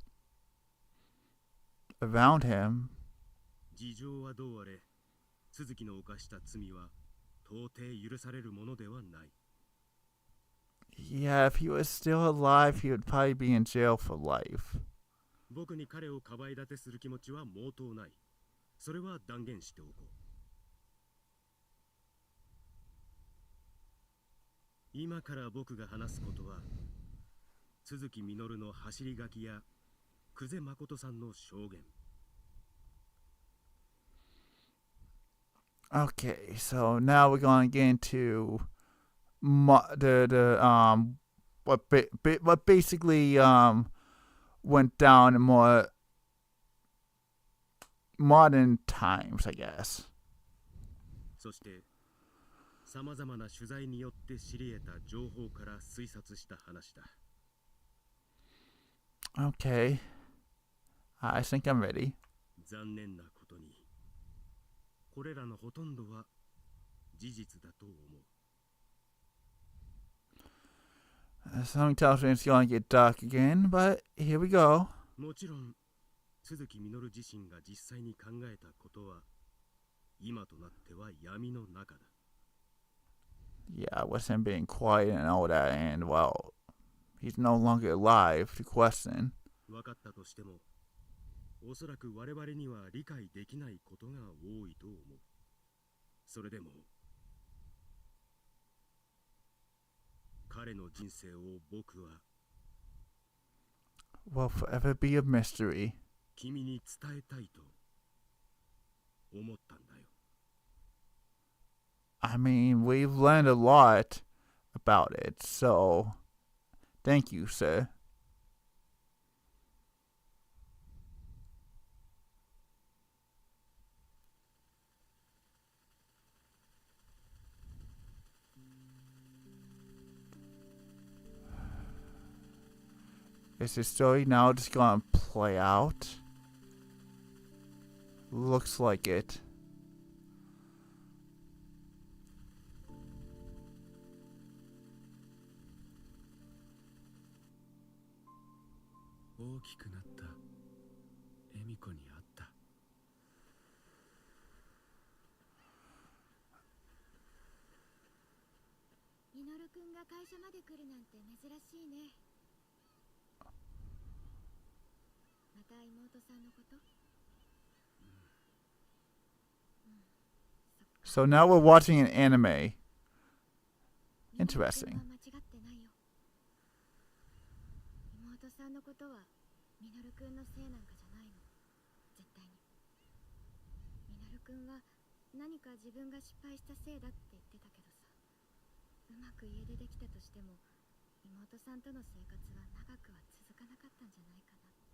around him. 事情はどうあれ、都築の犯した罪は到底許されるものではない。Yeah, if he was still alive, he would probably be in jail for life. 僕に彼をかばい立てする気持ちは毛頭ない。それは断言しておこう。今から僕が話すことは、都築稔の走り書きや久世誠さんの証言。Okay, so now we're going to get into what basically went down in more modern times, I guess. そしてさまざまな取材によって知り得た情報から推察した話だ。Okay. I think I'm ready. 残念なことに、これらのほとんどは事実だと思う。Something tells me it's going to get dark again, but here we go. もちろん、鈴木みのる自身が実際に考えたことは、今となっては闇の中だ。Yeah, with him being quiet and all that, and well, he's no longer alive to question. 分かったとしても、おそらく我々には理解できないことが多いと思う。それでも、彼の人生を僕は Will forever be a mystery. 君に伝えたいと思ったんだよ。I mean, we've learned a lot about it, so thank you, sir. Is this story now just gonna play out? Looks like it. Okiku natta Emiko ni atta. ミノル君が会社まで来るなんて珍しいね。また妹さんのこと？So now we're watching an anime. Interesting. 間違ってないよ。妹さんのことはミノル君のせいなんかじゃないの。絶対に。ミノル君は何か自分が失敗したせいだって言ってたけどさ。うまく家出できたとしても妹さんとの生活は長くは続かなかったんじゃないかなって。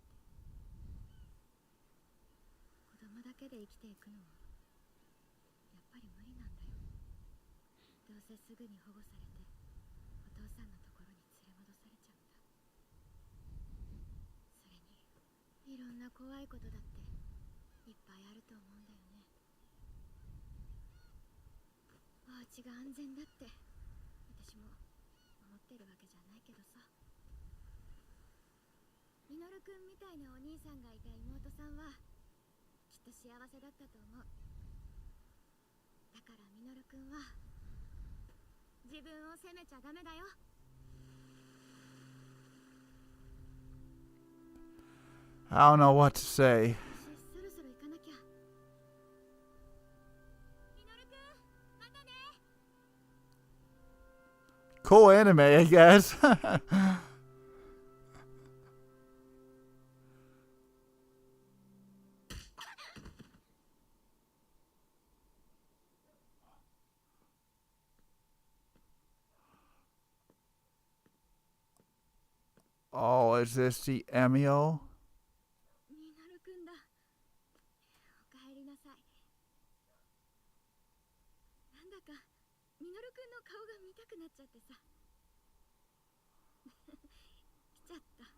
子供だけで生きていくのはやっぱり無理なんだよ。どうせすぐに保護されてお父さんのところに連れ戻されちゃうんだ。それにいろんな怖いことだっていっぱいあると思うんだよね。お家が安全だって私も思ってるわけじゃないけどさ。ミノル君みたいなお兄さんがいた妹さんはきっと幸せだったと思う。だからミノル君は自分を責めちゃダメだよ。I don't know what to say. そろそろ行かなきゃ。ミノル君、またね。Cool anime, I guess. Oh, is this the Emio? ミノル君だ。おかえりなさい。なんだかミノル君の顔が見たくなっちゃってさ。来ちゃった。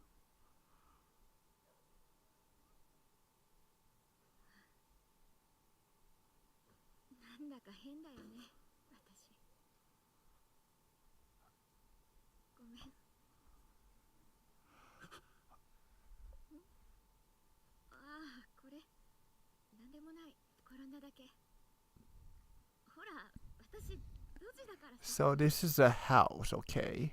なんだか変だよね、私。ごめん。ああ、これなんでもない。転んだだけ。ほら、私ドジだからさ。 So this is a house, okay.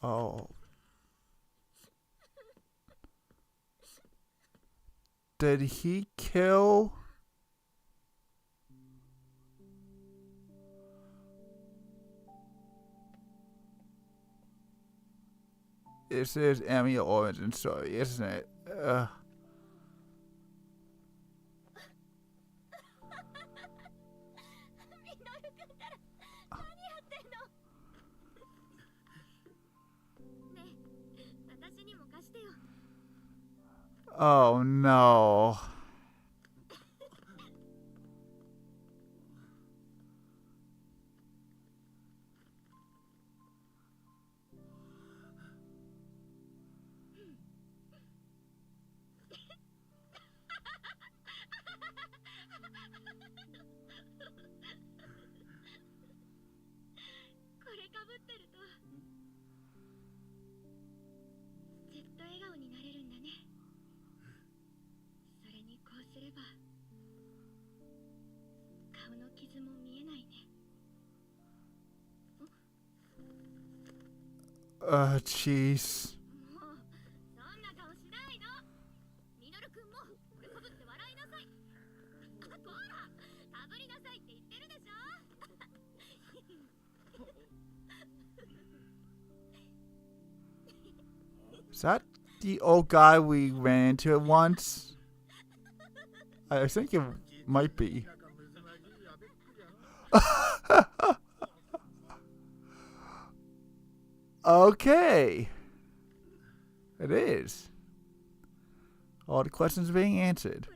Oh. Did he kill? This is Emi's origin story, isn't it? Oh no. Jeez. Is that the old guy we ran into at once? I think it might be. Okay. It is. All the questions being answered.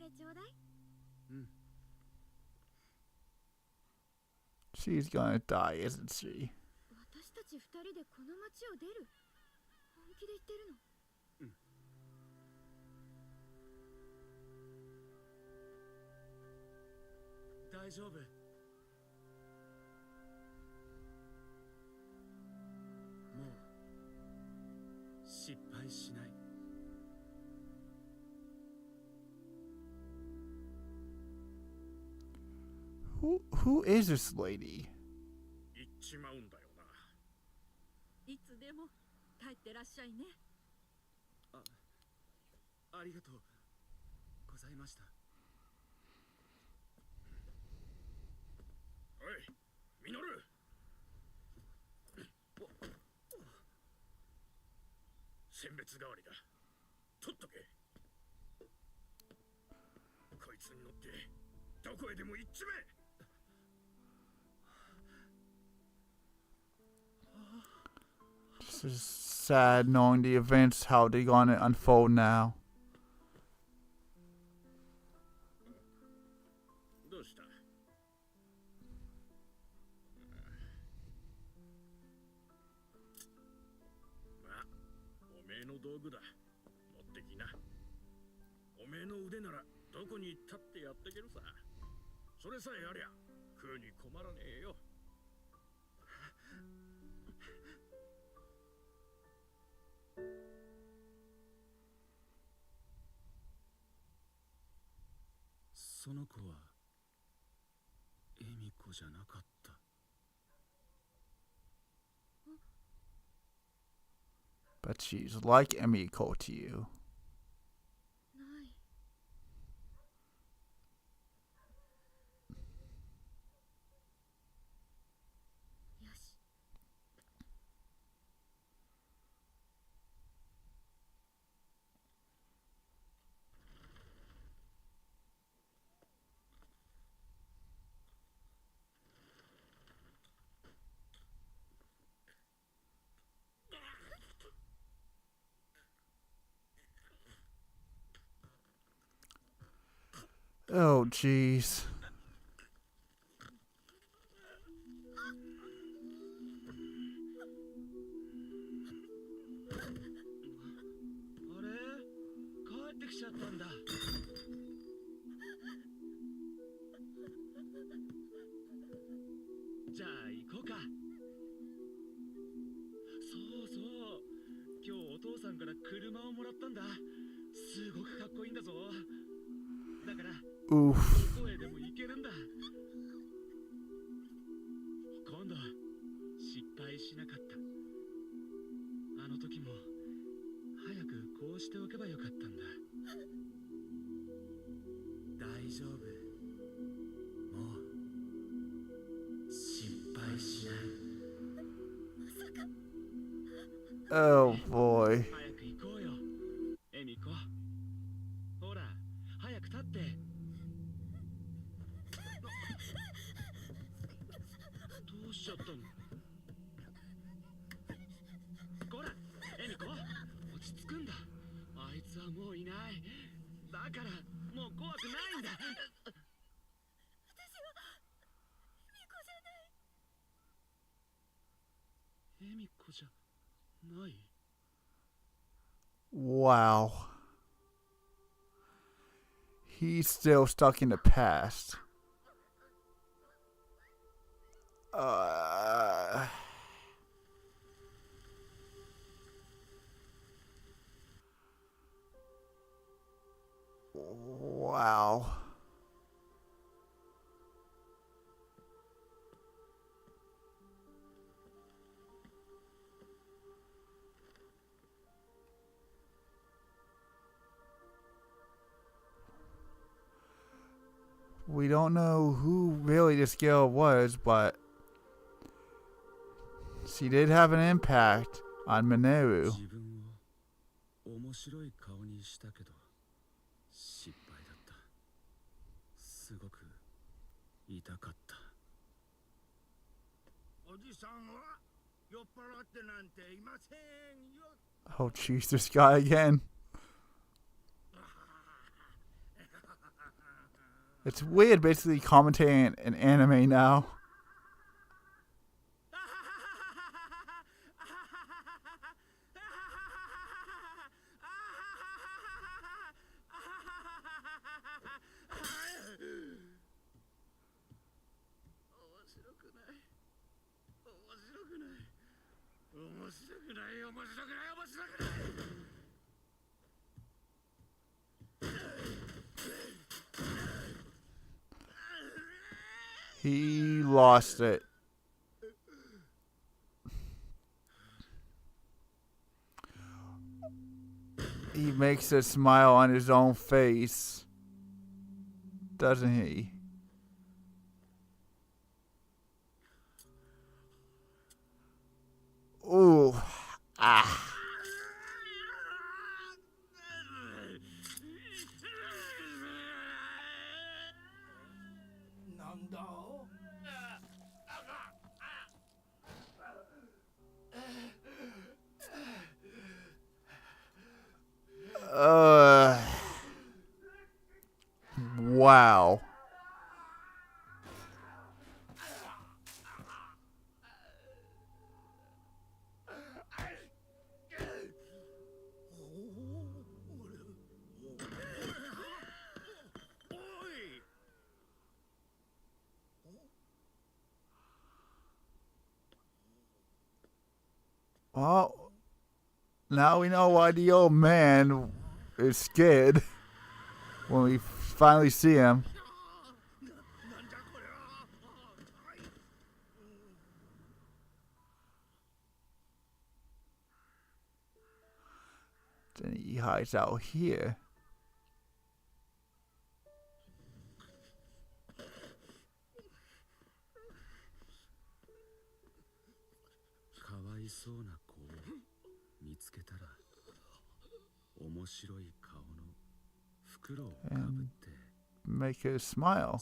She's gonna die, isn't she? 大丈夫。もう失敗しない。Who is this lady? 行っちまうんだよな。いつでも帰ってらっしゃいね。ありがとうございました。おい、ミノル。選別代わりだ。取っとけ。こいつに乗ってどこへでも行っちまえ。This is sad knowing the events, how they're gonna unfold now. どうした？まあ、おめえの道具だ。持ってきな。おめえの腕ならどこに行ったってやってけるさ。それさえありゃ食うに困らねえよ。その子はエミコじゃなかった。But she's like Emiko to you. ない。よし。Oh, jeez. あれ？帰ってきちゃったんだ。じゃあ行こうか。そうそう。今日お父さんから車をもらったんだ。すごくかっこいいんだぞ。だから Oof. どこへでも行けるんだ。今度失敗しなかった。あの時も早くこうしておけばよかったんだ。大丈夫。もう心配しない。 Oh, boy. 早く行こうよ、エミコ。ほら、早く立って。ちゃったの。こらエミコ、落ち着くんだ。あいつはもういない。だからもう怖くないんだ。エミコじゃない。 Wow. He's still stuck in the past. Wow. We don't know who really this girl was, but she did have an impact on Minoru. 自分を面白い顔にしたけど失敗だった。すごく痛かった。おじさんは酔っ払ってなんていませんよ。 Oh, jeez, this guy again. It's weird basically commentating an anime now. He lost it. He makes a smile on his own face, doesn't he? Ooh. Ah. Wow. Well, now we know why the old man is scared when we finally see him. Then he hides out here. And make her smile.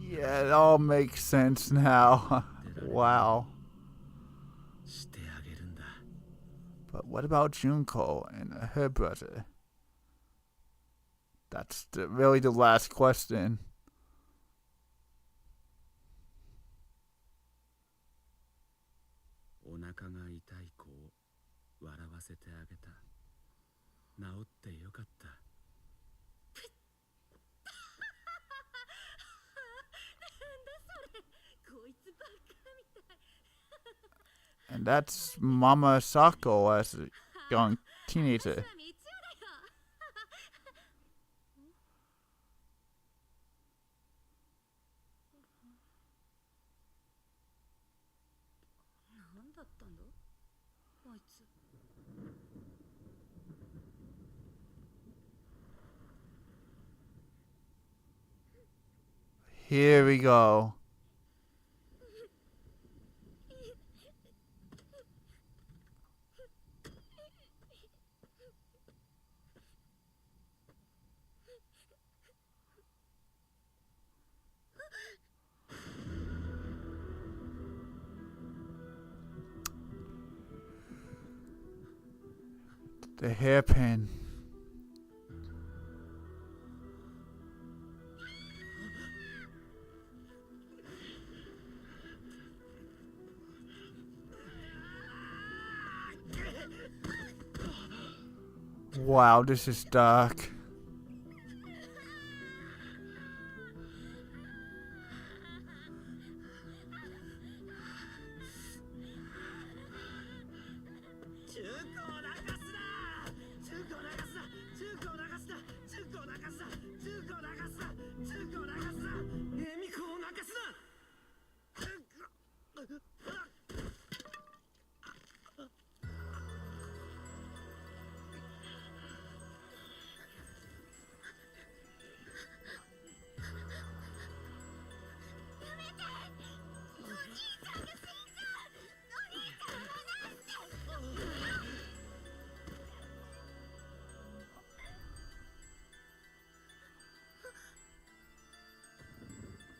Yeah, it all makes sense now. Wow. But what about Junko and her brother? That's really the last question. And that's Mama Sako as a young teenager. Here we go. The hairpin. Wow, this is dark.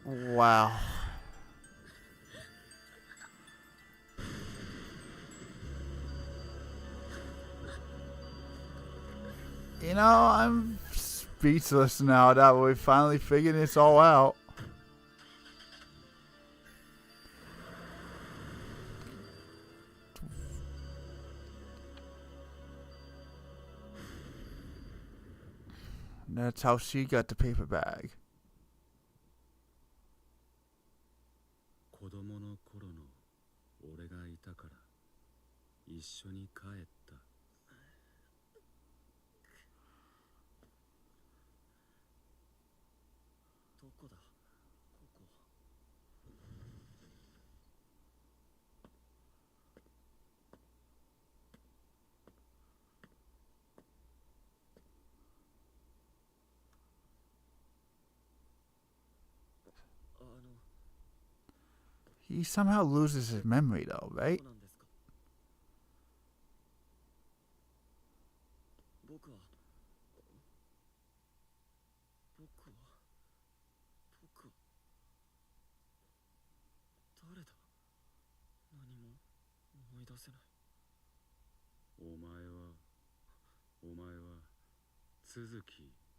Wow. You know, I'm speechless now that we finally figured this all out. That's how she got the paper bag. 子供の頃の俺がいたから一緒に帰った。どこだここ。He somehow loses his memory though, right? どうなんですか。僕は誰だ。何も思い出せない。お前は都築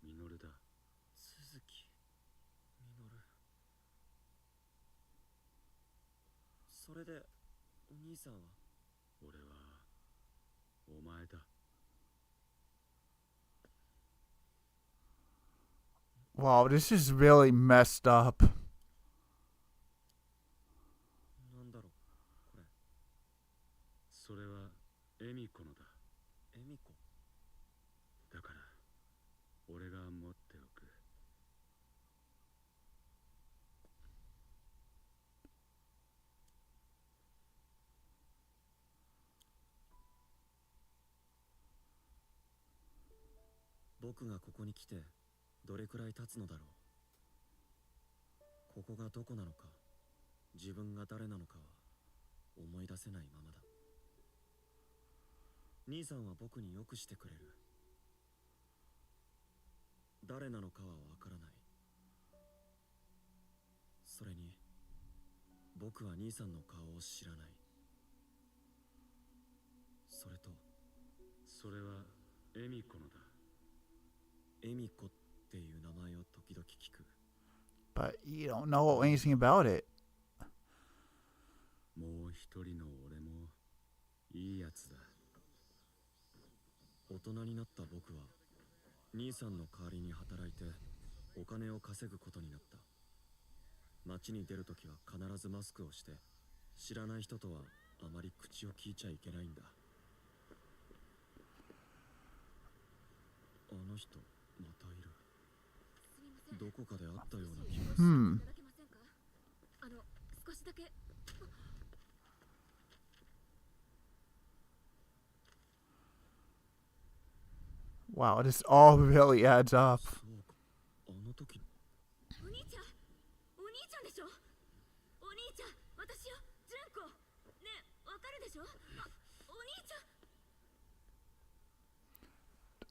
実だ。都築実。それでお兄さんは。俺はお前だ。Wow, this is really messed up. なんだろうこれ。それは恵美子のだ。恵美子。だから俺が持っておく。僕がここに来てどれくらい経つのだろう。ここがどこなのか、自分が誰なのかは思い出せないままだ。兄さんは僕によくしてくれる。誰なのかはわからない。それに僕は兄さんの顔を知らない。それとそれは恵美子のだ。恵美子っていう名前を時々聞く。 But you don't know anything about it. もう一人の俺もいいやつだ。大人になった僕は兄さんの代わりに働いてお金を稼ぐことになった。街に出るときは必ずマスクをして、知らない人とはあまり口を聞いちゃいけないんだ。あの人またいる。どこかで会ったような気がする。少しだけ。 Wow, this all really adds up. そうか、あの時の。お兄ちゃん、お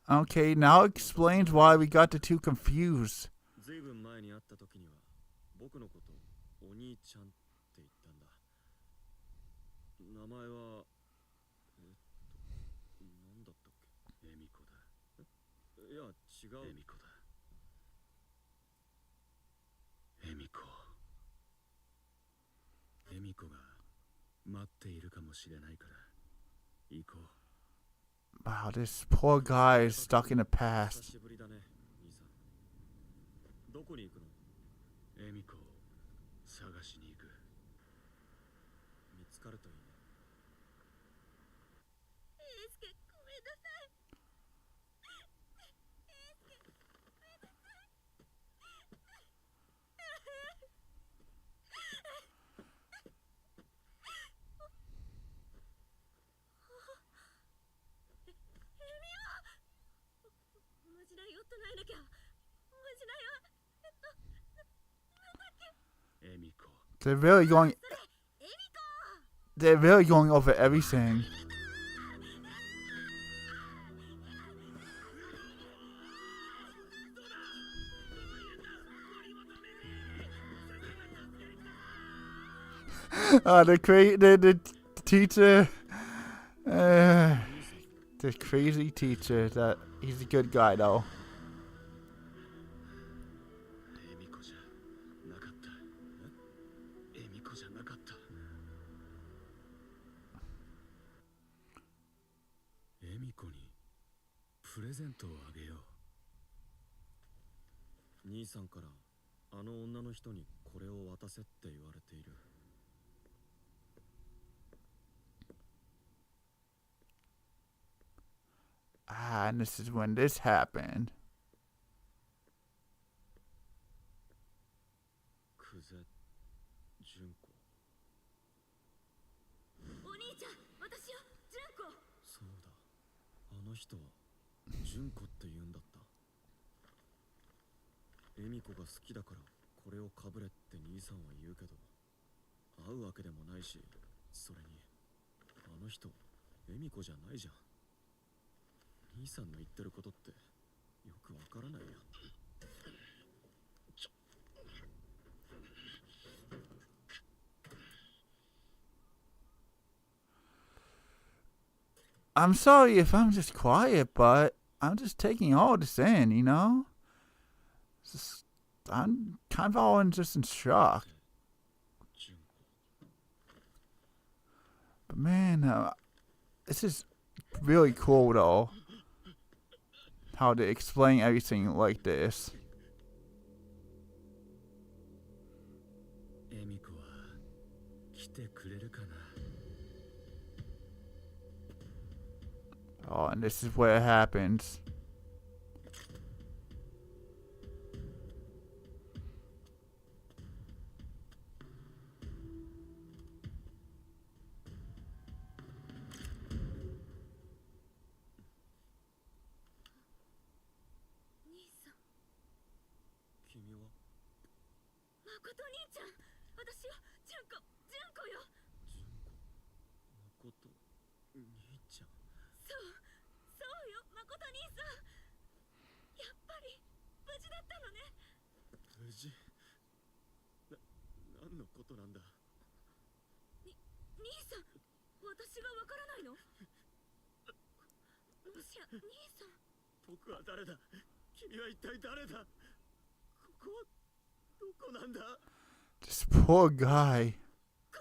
Okay, now explains why we got the two confused. ずいぶん前に会った時には僕のことお兄ちゃんって言ったんだ。名前はなんだったっけ。エミコだ。いや違う。エミコだ。エミコ。エミコが待っているかもしれないから行こう。 Wow, this poor guy is stuck in the 久 past. しぶりだね、兄さん。どこに行くの？エミコを探しに行く。見つかるといいね。英介、ごめんなさい。おまじないを唱えなきゃ。おまじないはなんだっけ。エミコ。 They're really going. They're really going over everything. The teacher, the crazy teacher. That he's a good guy though. エミコじゃなかった。エミコじゃなかった。エミコにプレゼントをあげよう。兄さんからあの女の人にこれを渡せって言われている。 Ah, and this is when this happened. 久世純子。お兄ちゃん、私よ、純子。そうだ、あの人は純子って言うんだった。エミコが好きだからこれをかぶれって兄さんは言うけど、会うわけでもないし、それにあの人エミコじゃないじゃん。兄さんの言ってることってよくわからないや。 I'm sorry if I'm just quiet, but I'm just taking all this in, you know? I'm kind of all just in shock. But man, this is really cool though. How to explain everything like this. エミコは来てくれるかな。 Oh, and this is where it happens. This poor guy. こ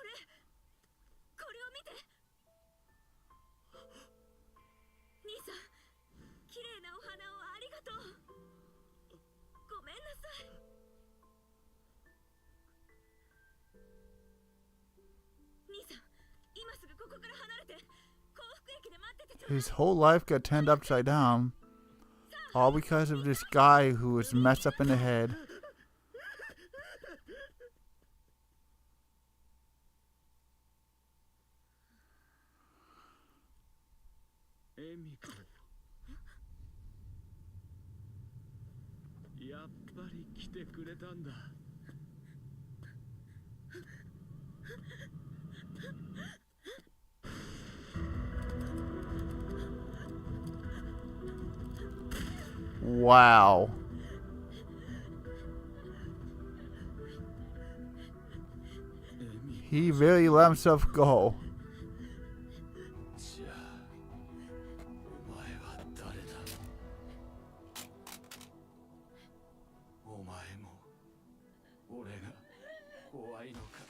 れを見て。兄さん、綺麗なお花をありがとう。ごめんなさい。兄さん、今すぐここから離れて、幸福駅で待っててちょうだい。 His whole life got turned upside down. All because of this guy who was messed up in the head. Emiko. やっぱり来てくれたんだ。Wow. He really let himself go. じゃあお前は誰だ。お前も俺が怖いのか。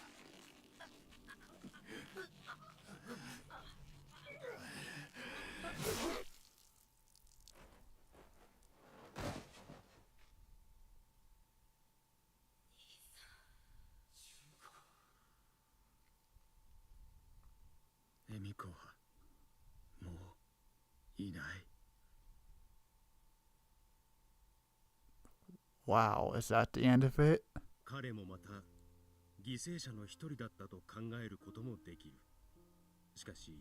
エミコはもういない。 Wow, is that the end of it? 彼もまた犠牲者の一人だったと考えることもできる。しかし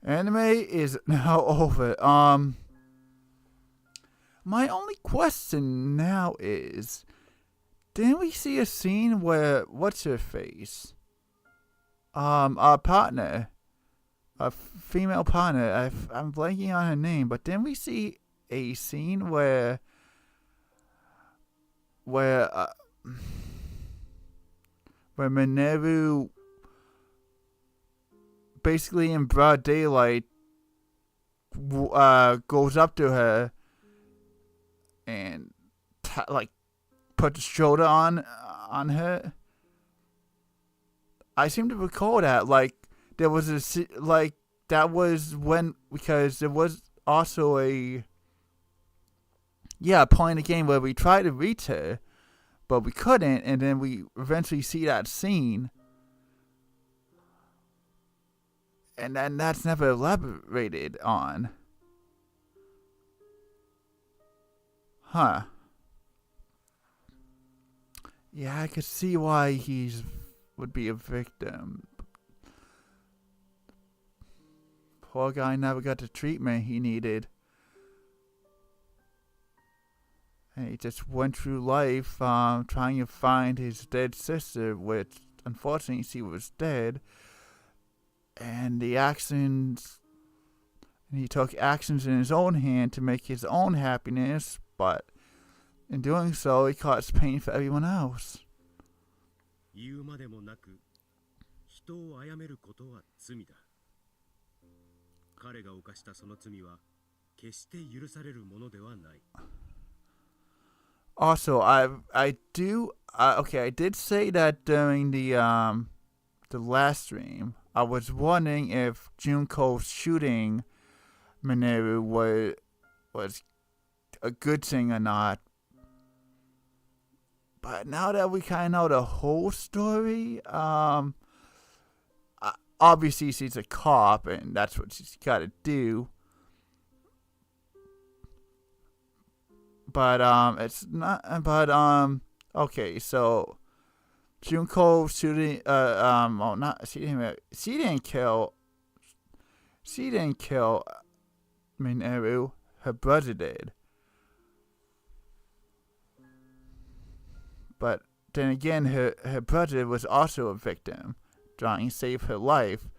Anime is now over. My only question now is, didn't we see a scene where what's her face? Our partner, a female partner. I'm blanking on her name, but didn't we see a scene where Minoru basically in broad daylight goes up to her and put the shoulder on her? I seem to recall that there was that was when, because there was also a point in the game where we tried to reach her, but we couldn't, and then we eventually see that scene, and then that's never elaborated on. Huh. Yeah, I could see why would be a victim. Poor guy never got the treatment he needed. And he just went through life trying to find his dead sister, which unfortunately she was dead. And he took actions in his own hand to make his own happiness, but in doing so, he caused pain for everyone else. 言うまでもなく人を殺めることは罪だ。彼が犯したその罪は決して許されるものではない。 Also, I did say that during the last stream. I was wondering if Junko shooting Minoru was a good thing or not. But now that we kind of know the whole story, obviously she's a cop and that's what she's got to do. But it's not. But okay, so Junko shooting. She didn't kill Minoru. Her brother did. But then again, her brother was also a victim, trying to save her life.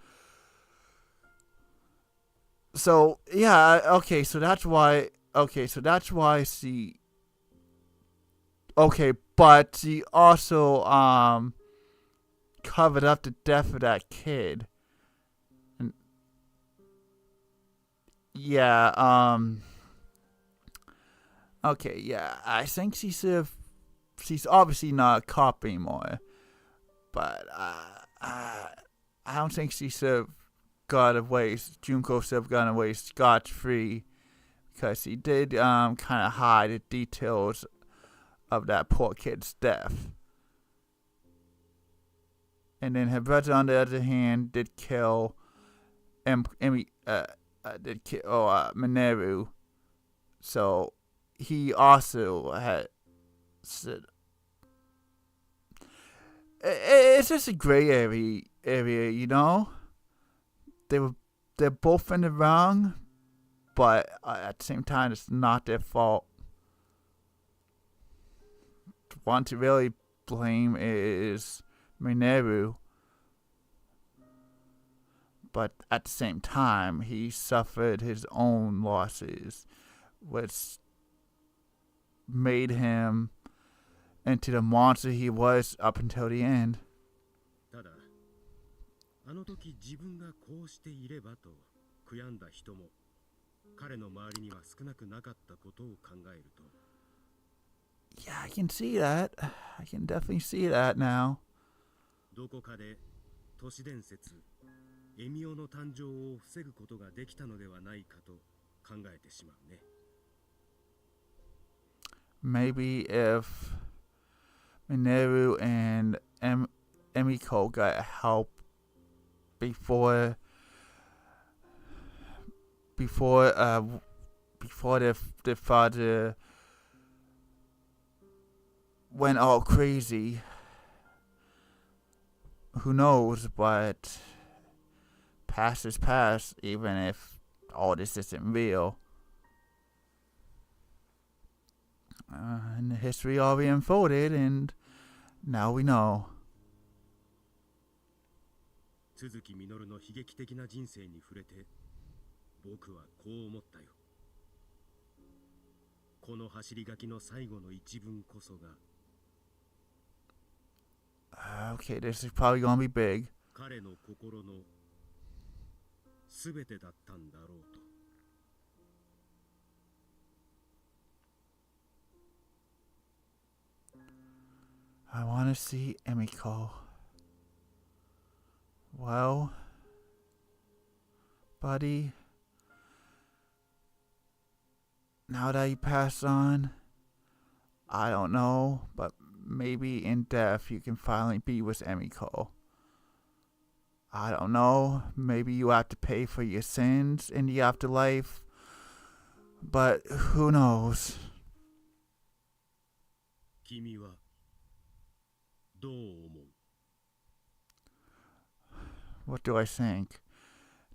So yeah, okay, so that's why. Okay, so that's why she. Okay, but she also covered up the death of that kid. And yeah, okay, yeah, I think she's obviously not a cop anymore, but I don't think she got away. Junko got away scot-free, because he did kind of hide the details of that poor kid's death. And then her brother, on the other hand, did kill Minoru. So he also had. It's just a gray area, you know. They're both in the wrong, but at the same time, it's not their fault. The one to really blame is Minoru, but at the same time, he suffered his own losses, which made him into the monster he was up until the end. ただあの時自分がこうしていればと悔やんだ人も彼の周りには少なくなかったことを考えると Yeah, I can see that. I can definitely see that now. どこかで都市伝説エミオの誕生を防ぐことができたのではないかと考えてしまうね。 Maybe if Minoru and Emiko got help before their father went all crazy. Who knows? But past is past, even if all this isn't real. And the history already unfolded, and now we know. 都築実の悲劇的な人生に触れて僕はこう思ったよ。この走り書きの最後の一文こそが Okay, this is probably gonna be big. 彼の心の全てだったんだろうと。 I want to see Emiko. Well, buddy, now that you passed on, I don't know, but maybe in death you can finally be with Emiko. I don't know, maybe you have to pay for your sins in the afterlife, but who knows? 君はどう思う？ What do I think?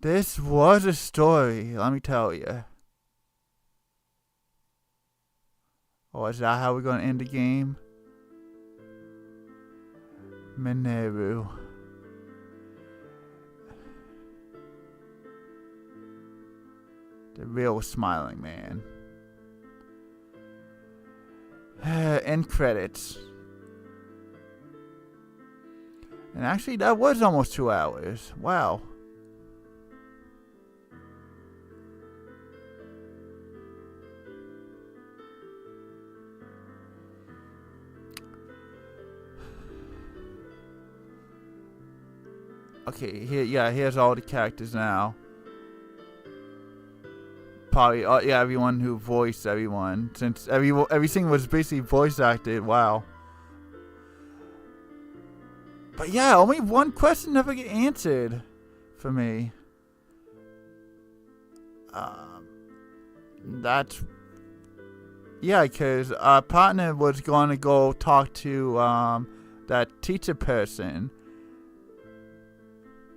This was a story, let me tell you. Oh, is that how we're gonna end the game? Minoru. The real smiling man. End credits. And actually, that was almost 2 hours. Wow. Okay, here's all the characters now. Probably, everyone who voiced everyone. Since everything was basically voice acted. Wow. But yeah, only one question never get answered for me. That's... Yeah, because our partner was going to go talk to that teacher person.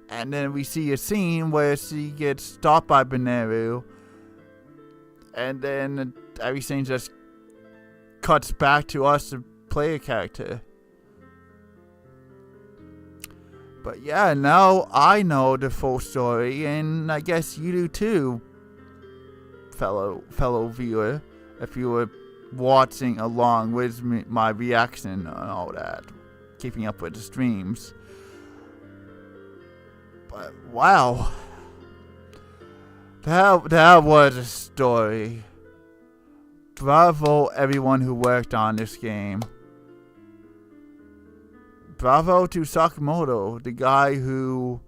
And then we see a scene where she gets stopped by Minoru. And then everything just cuts back to us to play a character. But yeah, now I know the full story, and I guess you do too, fellow viewer, if you were watching along with me, my reaction and all that, keeping up with the streams. But wow, that was a story. Bravo everyone who worked on this game. Bravo to Sakamoto, the guy who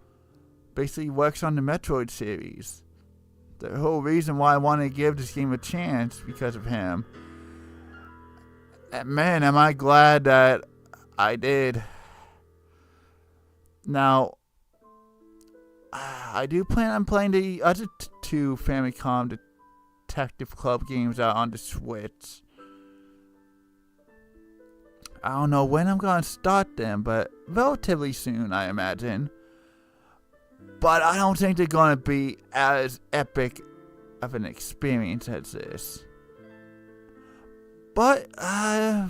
basically works on the Metroid series. The whole reason why I want to give this game a chance because of him. And man, am I glad that I did. Now, I do plan on playing the other two Famicom Detective Club games out on the Switch. I don't know when I'm going to start them, but relatively soon, I imagine. But I don't think they're going to be as epic of an experience as this. But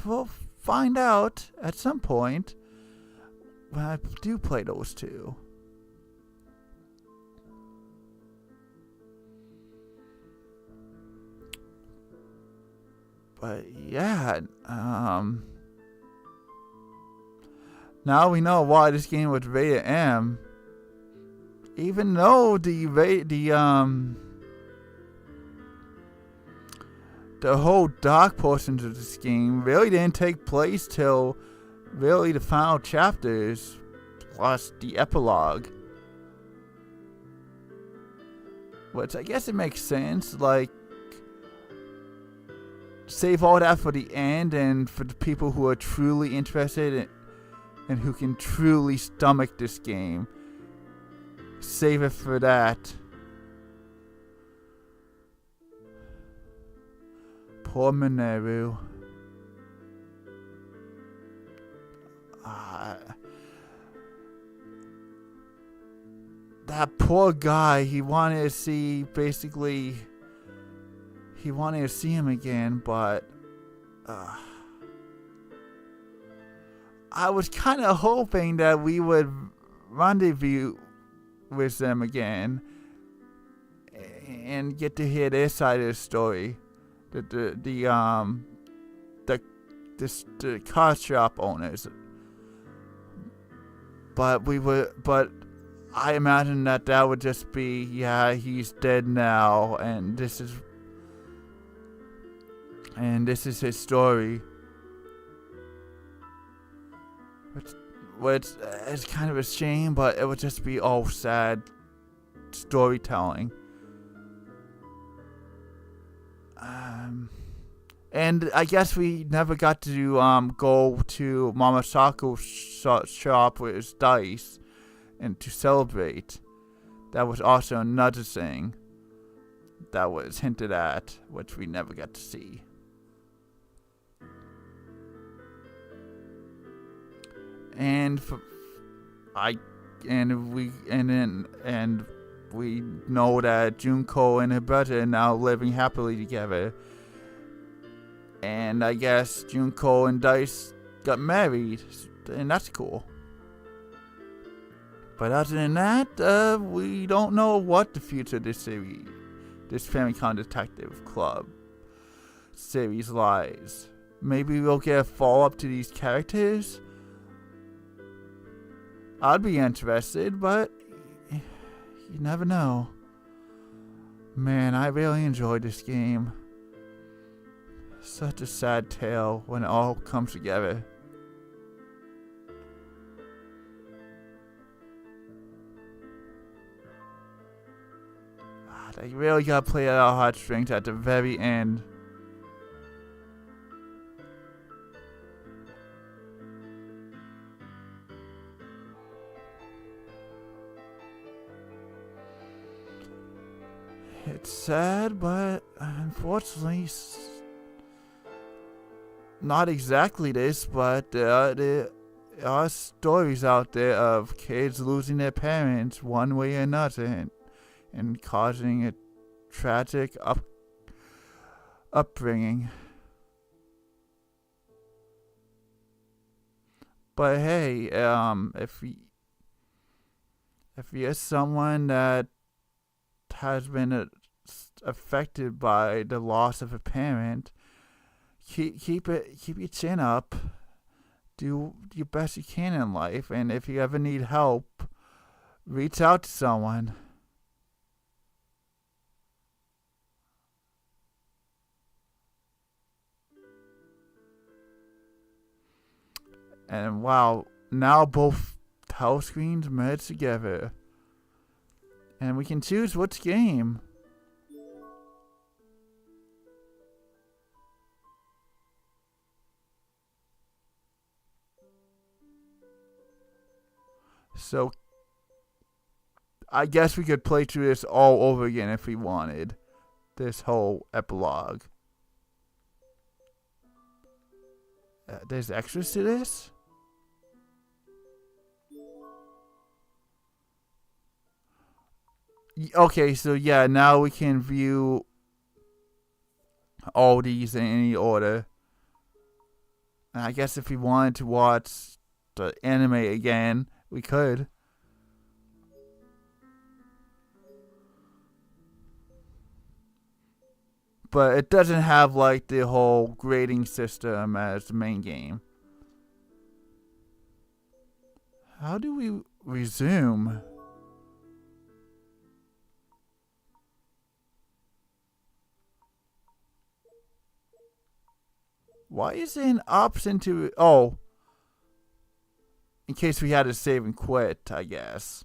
we'll find out at some point when I do play those two. But yeah, now we know why this game was rated M. Even though the whole dark portions of this game really didn't take place till really the final chapters, plus the epilogue. Which I guess it makes sense, like, save all that for the end and for the people who are truly interested and who can truly stomach this game. Save it for that. Poor Minoru. That poor guy, he wanted to see him again, but I was kind of hoping that we would rendezvous with them again and get to hear their side of the story. The car shop owners. But I imagine that would just be, yeah, he's dead now, and this is his story. Which is kind of a shame, but it would just be all sad storytelling. And I guess we never got to go to Mama Sako's shop with his dice and to celebrate. That was also another thing that was hinted at, which we never got to see. And we know that Junko and her brother are now living happily together. And I guess Junko and Dice got married, and that's cool. But other than that, we don't know what the future of this series, this Famicom Detective Club series lies. Maybe we'll get a follow-up to these characters. I'd be interested, but you never know. Man, I really enjoyed this game. Such a sad tale when it all comes together. They really gotta play out our heartstrings at the very end. It's sad, but unfortunately, not exactly this, but there are stories out there of kids losing their parents one way or another and causing a tragic upbringing. But hey, if you're someone that has been affected by the loss of a parent, keep your chin up. Do your best you can in life, and if you ever need help, reach out to someone. And wow, now both title screens merge together. And we can choose which game. So, I guess we could play through this all over again if we wanted. This whole epilogue. There's extras to this? Okay, so yeah, now we can view all these in any order. And I guess if we wanted to watch the anime again, we could. but it doesn't have like the whole grading system as the main game. How do we resume? Why is there an option to... Oh. In case we had to save and quit, I guess.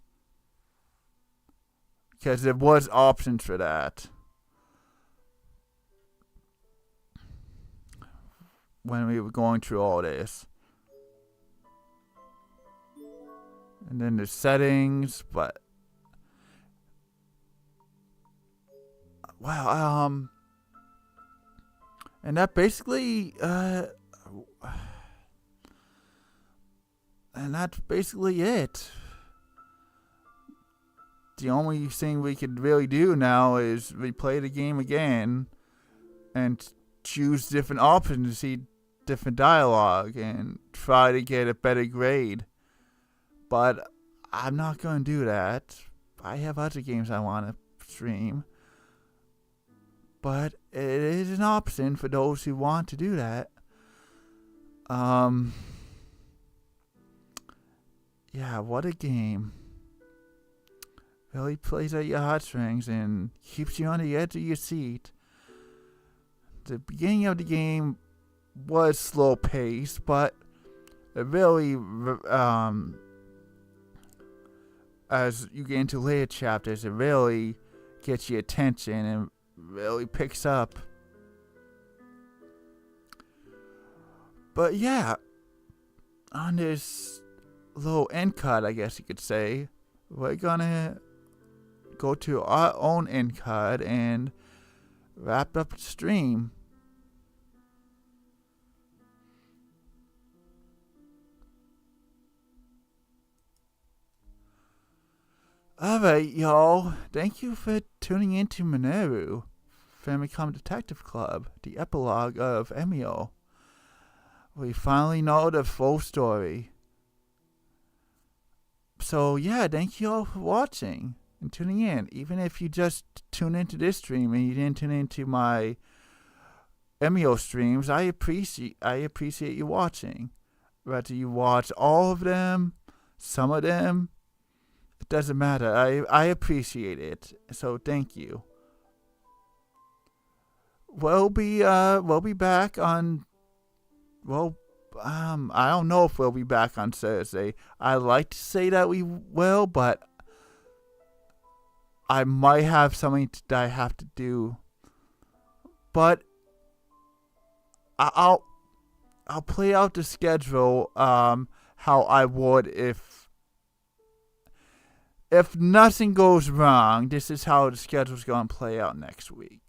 Because there was options for that. When we were going through all this. And then the settings, but... Wow, and that basically, and that's basically it. The only thing we could really do now is replay the game again and choose different options to see different dialogue and try to get a better grade. But I'm not going to do that. I have other games I want to stream. But it is an option for those who want to do that. Yeah, what a game. Really plays at your heartstrings and keeps you on the edge of your seat. The beginning of the game was slow paced, but it really, as you get into later chapters, it really gets your attention and really picks up. But yeah, on this little end cut, I guess you could say, we're gonna go to our own end cut and wrap up the stream. Alright, y'all. Thank you for tuning in to Minoru, Famicom Detective Club, the epilogue of Emio. We finally know the full story. So yeah, thank you all for watching and tuning in. Even if you just tune into this stream and you didn't tune into my Emio streams, I appreciate you watching. Whether you watch all of them, some of them, it doesn't matter. I appreciate it. So thank you. We'll be back on, I don't know if we'll be back on Thursday. I like to say that we will, but I might have something that I have to do. But I'll play out the schedule how I would if nothing goes wrong. This is how the schedule's going to play out next week.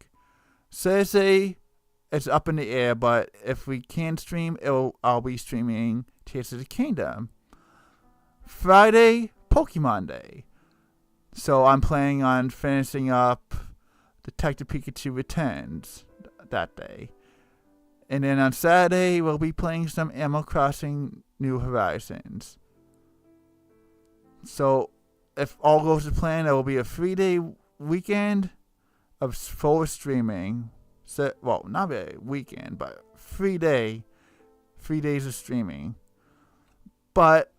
Thursday, it's up in the air, but if we can stream, I'll be streaming Tears of the Kingdom. Friday, Pokemon Day. So I'm planning on finishing up Detective Pikachu Returns that day. And then on Saturday, we'll be playing some Animal Crossing New Horizons. So if all goes to plan, it will be a 3-day weekend of full streaming. So, well, not a weekend, but 3 days of streaming. But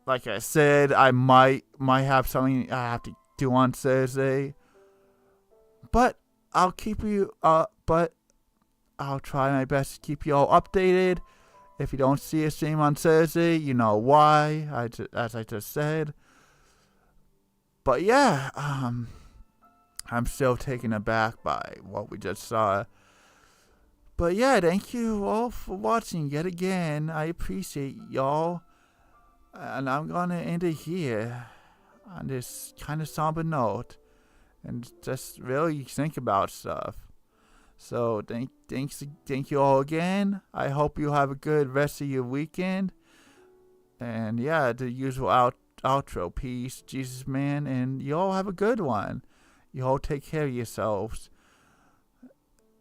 like I said, I might have something I have to do on Thursday. But I'll keep you but I'll try my best to keep you all updated. If you don't see a stream on Thursday, you know why, as I just said. But yeah, I'm still taken aback by what we just saw. But yeah, thank you all for watching yet again. I appreciate y'all. And I'm going to end it here on this kind of somber note. And just really think about stuff. So thank you all again. I hope you have a good rest of your weekend. And yeah, the usual outro. Peace, Jesus man, and you all have a good one. You all take care of yourselves.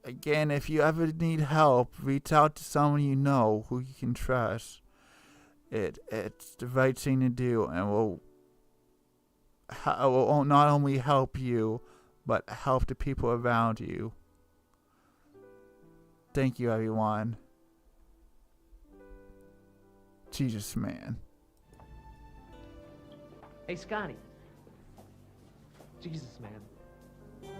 Again, if you ever need help, reach out to someone you know who you can trust. It's the right thing to do, and will not only help you, but help the people around you. Thank you, everyone. Jesus, man. Hey, Scotty. Jesus, man.